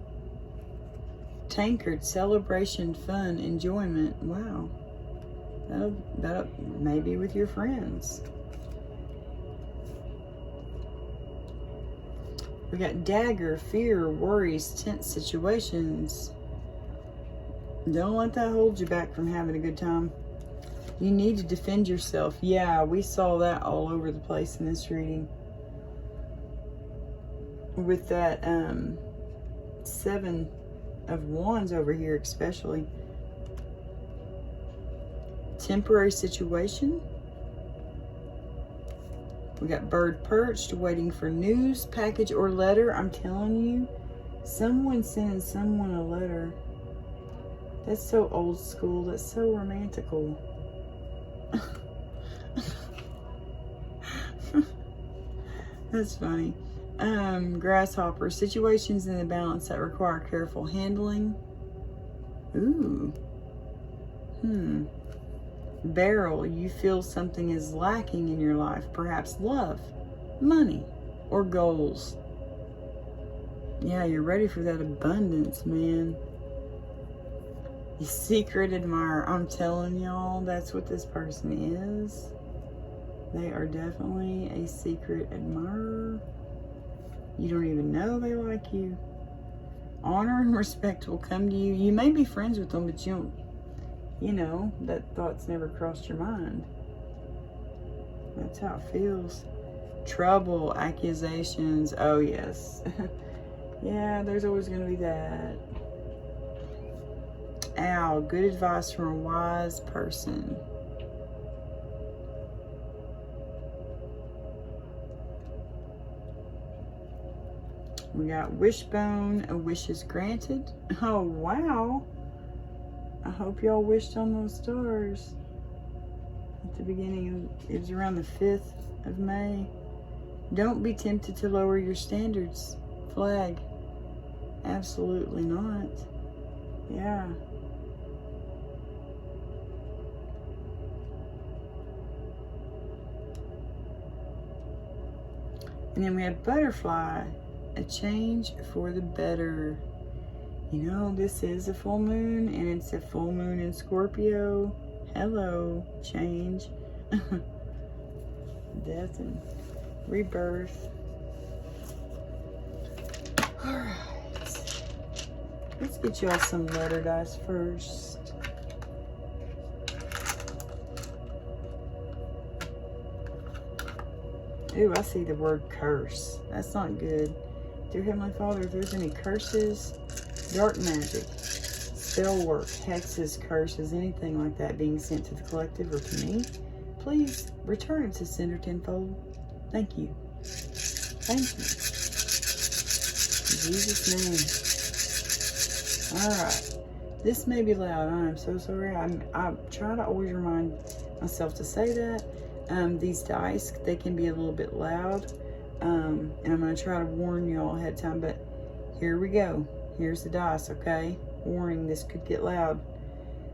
Tankard, celebration, fun, enjoyment. Wow. That'll maybe with your friends. We got dagger, fear, worries, tense situations. Don't let that hold you back from having a good time. You need to defend yourself. Yeah, we saw that all over the place in this reading. With that 7 of Wands over here especially. Temporary situation. We got bird perched, waiting for news, package, or letter. I'm telling you, someone sending someone a letter. That's so old school. That's so romantical. That's funny. Grasshopper, situations in the balance that require careful handling. Ooh. Barrel, you feel something is lacking in your life, perhaps love, money, or goals. Yeah, you're ready for that abundance, man. You secret admirer. I'm telling y'all, that's what this person is. They are definitely a secret admirer. You don't even know they like you. Honor and respect will come to you. You may be friends with them, but you know, that thought's never crossed your mind. That's how it feels. Trouble, accusations. Oh, yes. Yeah, there's always going to be that. Ow, good advice from a wise person. We got wishbone, a wish is granted. Oh, wow. I hope y'all wished on those stars at the beginning of, it was around the 5th of May. Don't be tempted to lower your standards. Flag. Absolutely not. Yeah. And then we have butterfly, a change for the better. You know, this is a full moon, and it's a full moon in Scorpio. Hello, change. Death and rebirth. Alright. Let's get y'all some letter dice first. Ooh, I see the word curse. That's not good. Dear Heavenly Father, if there's any curses, dark magic, spell work, hexes, curses, anything like that being sent to the collective or to me, please return it to sender tenfold. Thank you. Thank you. In Jesus' name. Alright. This may be loud. I am so sorry. I try to always remind myself to say that. These dice, they can be a little bit loud. And I'm going to try to warn you all ahead of time. But here we go. Here's the dice, okay? Warning, this could get loud.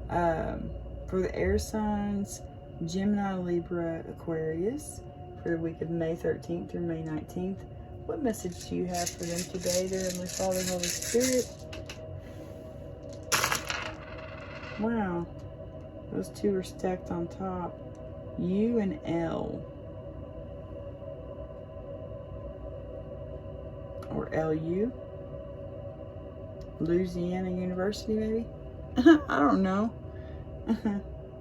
For the air signs, Gemini, Libra, Aquarius, for the week of May 13th through May 19th. What message do you have for them today, dear Heavenly Father, Holy Spirit? Wow. Those two are stacked on top. U and L. Or LU. Louisiana University, maybe? I don't know.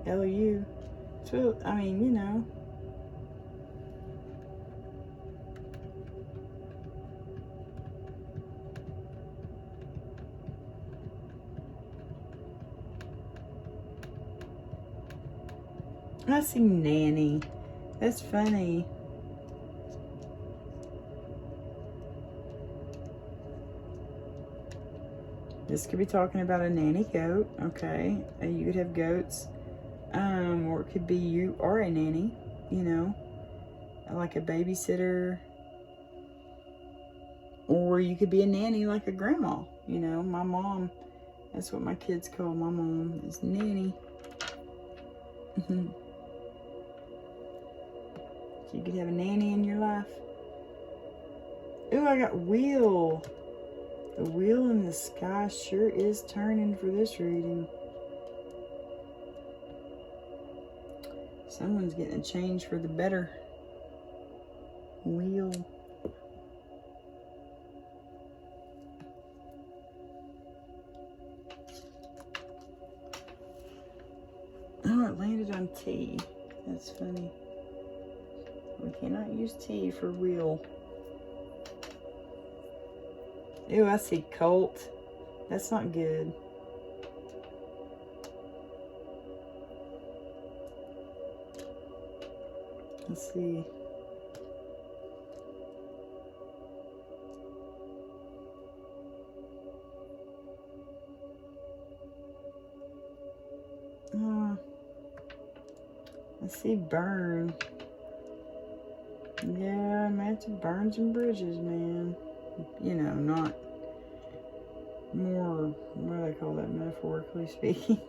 LU. So, I mean, you know. I see nanny. That's funny. This could be talking about a nanny goat. Okay. You could have goats. Or it could be you are a nanny, you know, like a babysitter. Or you could be a nanny like a grandma. You know, my mom, that's what my kids call my mom, is nanny. So you could have a nanny in your life. Ooh, I got wheel. The wheel in the sky sure is turning for this reading. Someone's getting a change for the better. Wheel. Oh, it landed on T. That's funny. We cannot use T for wheel. Ew, I see colt. That's not good. Let's see. I see burn. Yeah, I might have to burn some bridges, man. You know, not more, what do they call that, metaphorically speaking?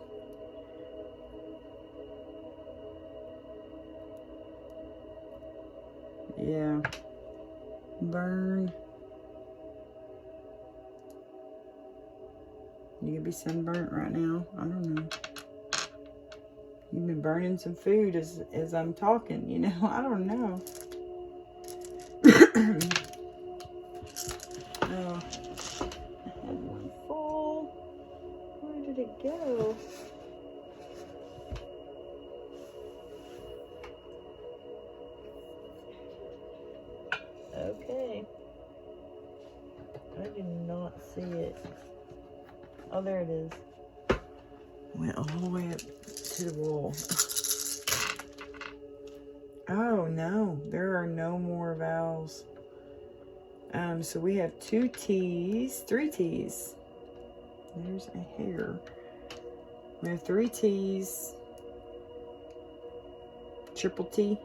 Yeah. Burn. You could be sunburnt right now. I don't know. You've been burning some food as I'm talking, you know. I don't know. Oh, I had one full. Where did it go? Okay. I did not see it. Oh, there it is. Went all the way up to the wall. Oh no, there are no more vowels. So we have 2 T's, 3 T's. There's a hair. We have 3 T's, triple T.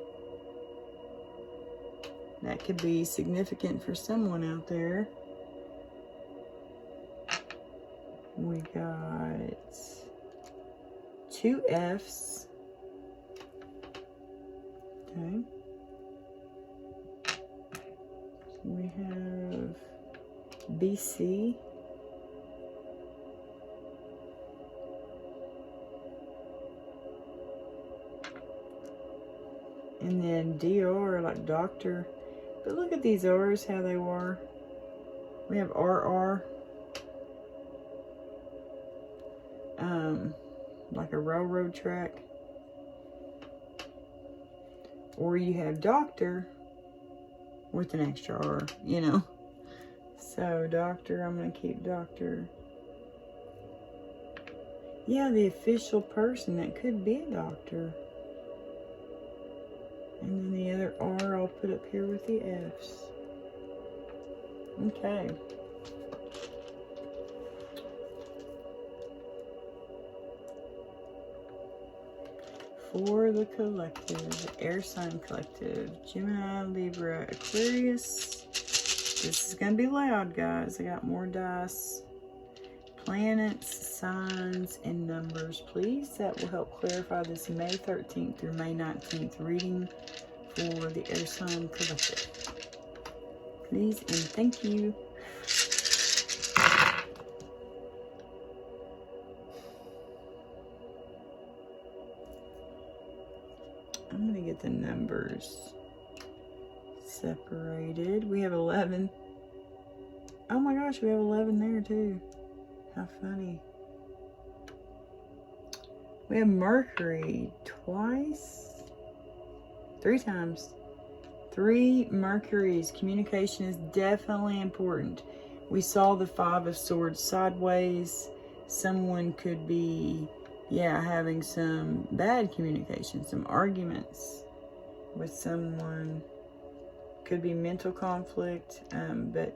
That could be significant for someone out there. We got 2 F's. Okay. We have BC. And then DR, like doctor. But look at these R's, how they were. We have RR. Like a railroad track. Or you have doctor with an extra R, you know. So doctor, I'm going to keep doctor. Yeah, the official person, that could be a doctor. And then the other R I'll put up here with the F's. Okay. For the collective, air sign collective, Gemini, Libra, Aquarius. This is going to be loud, guys. I got more dice. Planets, signs, and numbers, please. That will help clarify this May 13th through May 19th reading for the air sign collective. Please and thank you. I'm going to get the numbers separated. We have 11. Oh my gosh, we have 11 there too. How funny. We have Mercury twice. 3 times. 3 Mercuries. Communication is definitely important. We saw the 5 of Swords sideways. Someone could be, yeah, having some bad communication, some arguments with someone. Could be mental conflict, but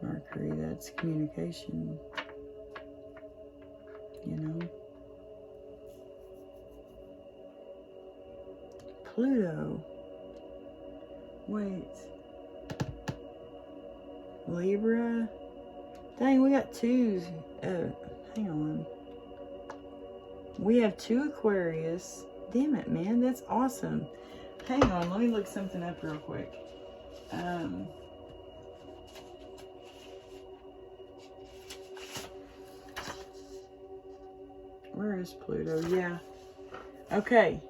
Mercury, that's communication, you know. Pluto. Wait. Libra. Dang, we got twos. Hang on. We have 2 Aquarius. Damn it, man. That's awesome. Hang on. Let me look something up real quick. Where is Pluto? Yeah. Okay.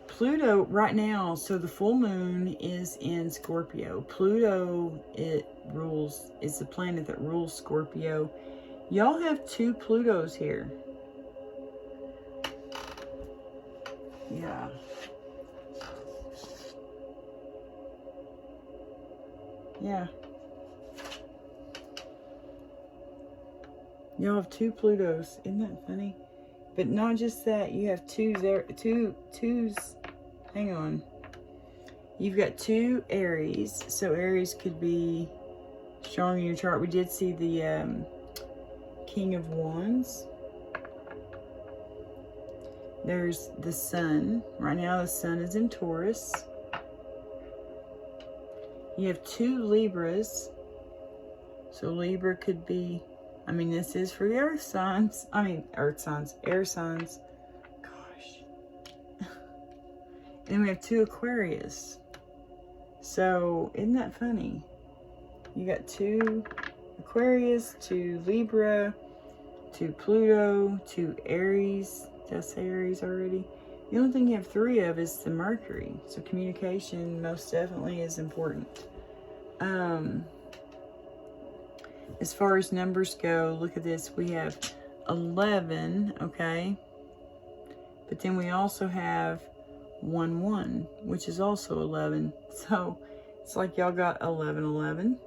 Pluto right now, so the full moon is in Scorpio. Pluto, it's the planet that rules Scorpio. Y'all have 2 Plutos here. Yeah. Yeah. Y'all have 2 Plutos. Isn't that funny? But not just that, you have twos. Hang on. You've got 2 Aries. So Aries could be strong in your chart. We did see the King of Wands. There's the Sun. Right now the Sun is in Taurus. You have 2 Libras. So Libra could be, I mean, this is for the air signs. Gosh. And we have 2 Aquarius. So, isn't that funny? You got 2 Aquarius, 2 Libra, 2 Pluto, 2 Aries. Did I say Aries already? The only thing you have 3 of is the Mercury. So communication most definitely is important. As far as numbers go, look at this. We have 11, okay? But then we also have 1, which is also 11. So it's like y'all got 11.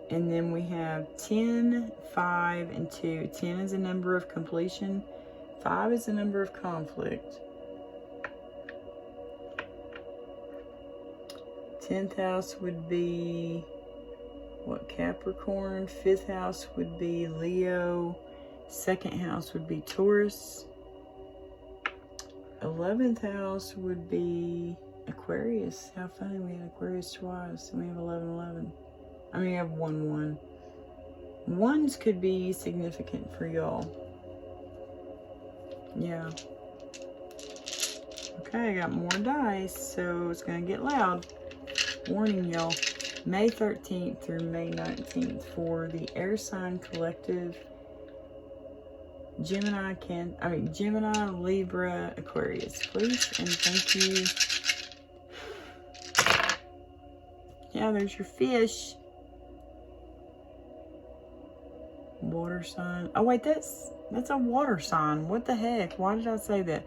And then we have 10, 5, and 2. 10 is a number of completion. 5 is a number of conflict. 10th house would be, what, Capricorn. 5th house would be Leo. 2nd house would be Taurus. 11th house would be Aquarius. How funny, we had Aquarius twice. And we have 11. I mean, we have 1. Ones could be significant for y'all. Yeah. Okay, I got more dice, so it's going to get loud. Warning y'all, May 13th through May 19th for the air sign collective, Gemini, Libra, Aquarius, please, and thank you. Yeah, there's your fish. Water sign. Oh wait, that's a water sign. What the heck? Why did I say that?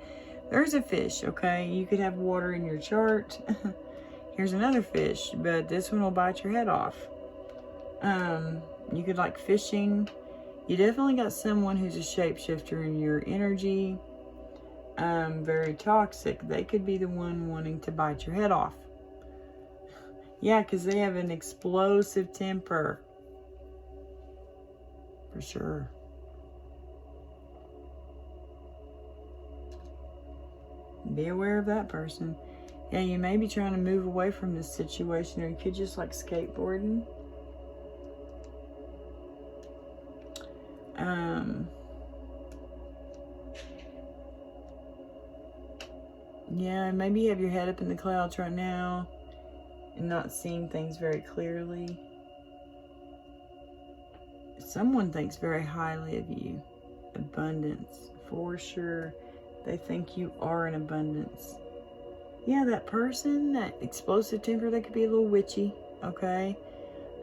There's a fish, okay? You could have water in your chart. Here's another fish, but this one will bite your head off. You could like fishing. You definitely got someone who's a shapeshifter in your energy. Very toxic. They could be the one wanting to bite your head off. Yeah, because they have an explosive temper. For sure. Be aware of that person. Yeah, you may be trying to move away from this situation, or you could just like skateboarding. Yeah, maybe you have your head up in the clouds right now and not seeing things very clearly. Someone thinks very highly of you. Abundance, for sure. They think you are in abundance. Yeah, that person, that explosive temper, they could be a little witchy, okay?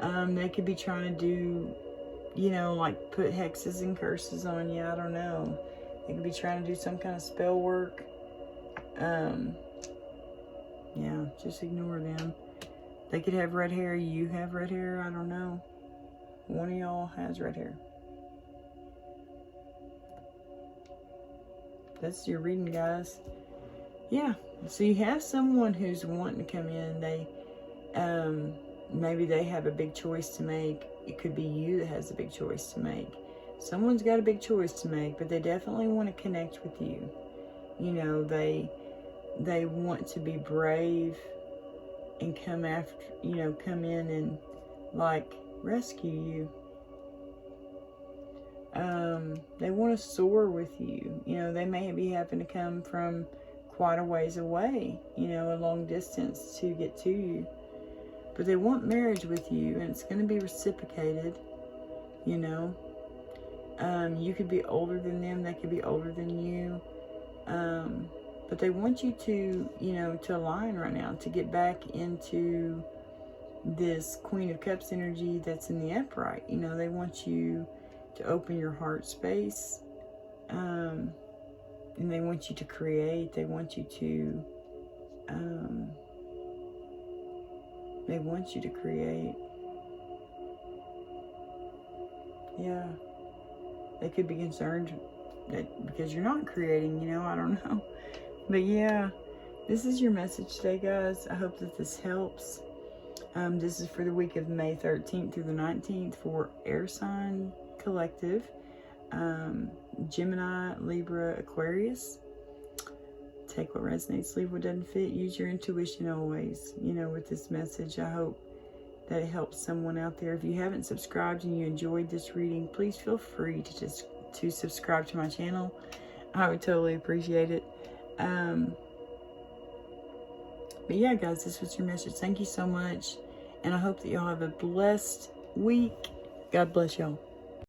They could be trying to do, you know, like put hexes and curses on you. I don't know. They could be trying to do some kind of spell work. Yeah, just ignore them. They could have red hair. You have red hair. I don't know. One of y'all has red hair. That's your reading, guys. Yeah. So you have someone who's wanting to come in. They, maybe they have a big choice to make. It could be you that has a big choice to make. Someone's got a big choice to make, but they definitely want to connect with you. You know, they want to be brave and come after, you know, come in and like rescue you. They want to soar with you. You know, they may be having to come from quite a ways away, you know, a long distance to get to you. But they want marriage with you, and it's going to be reciprocated, you know. You could be older than them, they could be older than you. But they want you to, you know, to align right now, to get back into this Queen of Cups energy that's in the upright. You know, they want you to open your heart space. And they want you to create. They want you to, create. Yeah. They could be concerned that because you're not creating, you know, I don't know. But yeah, this is your message today, guys. I hope that this helps. This is for the week of May 13th through the 19th for Air Sign Collective, Gemini, Libra, Aquarius. Take what resonates, leave what doesn't fit. Use your intuition always, you know, with this message. I hope that it helps someone out there. If you haven't subscribed and you enjoyed this reading, please feel free to subscribe to my channel. I would totally appreciate it. But yeah, guys, this was your message. Thank you so much. And I hope that y'all have a blessed week. God bless y'all.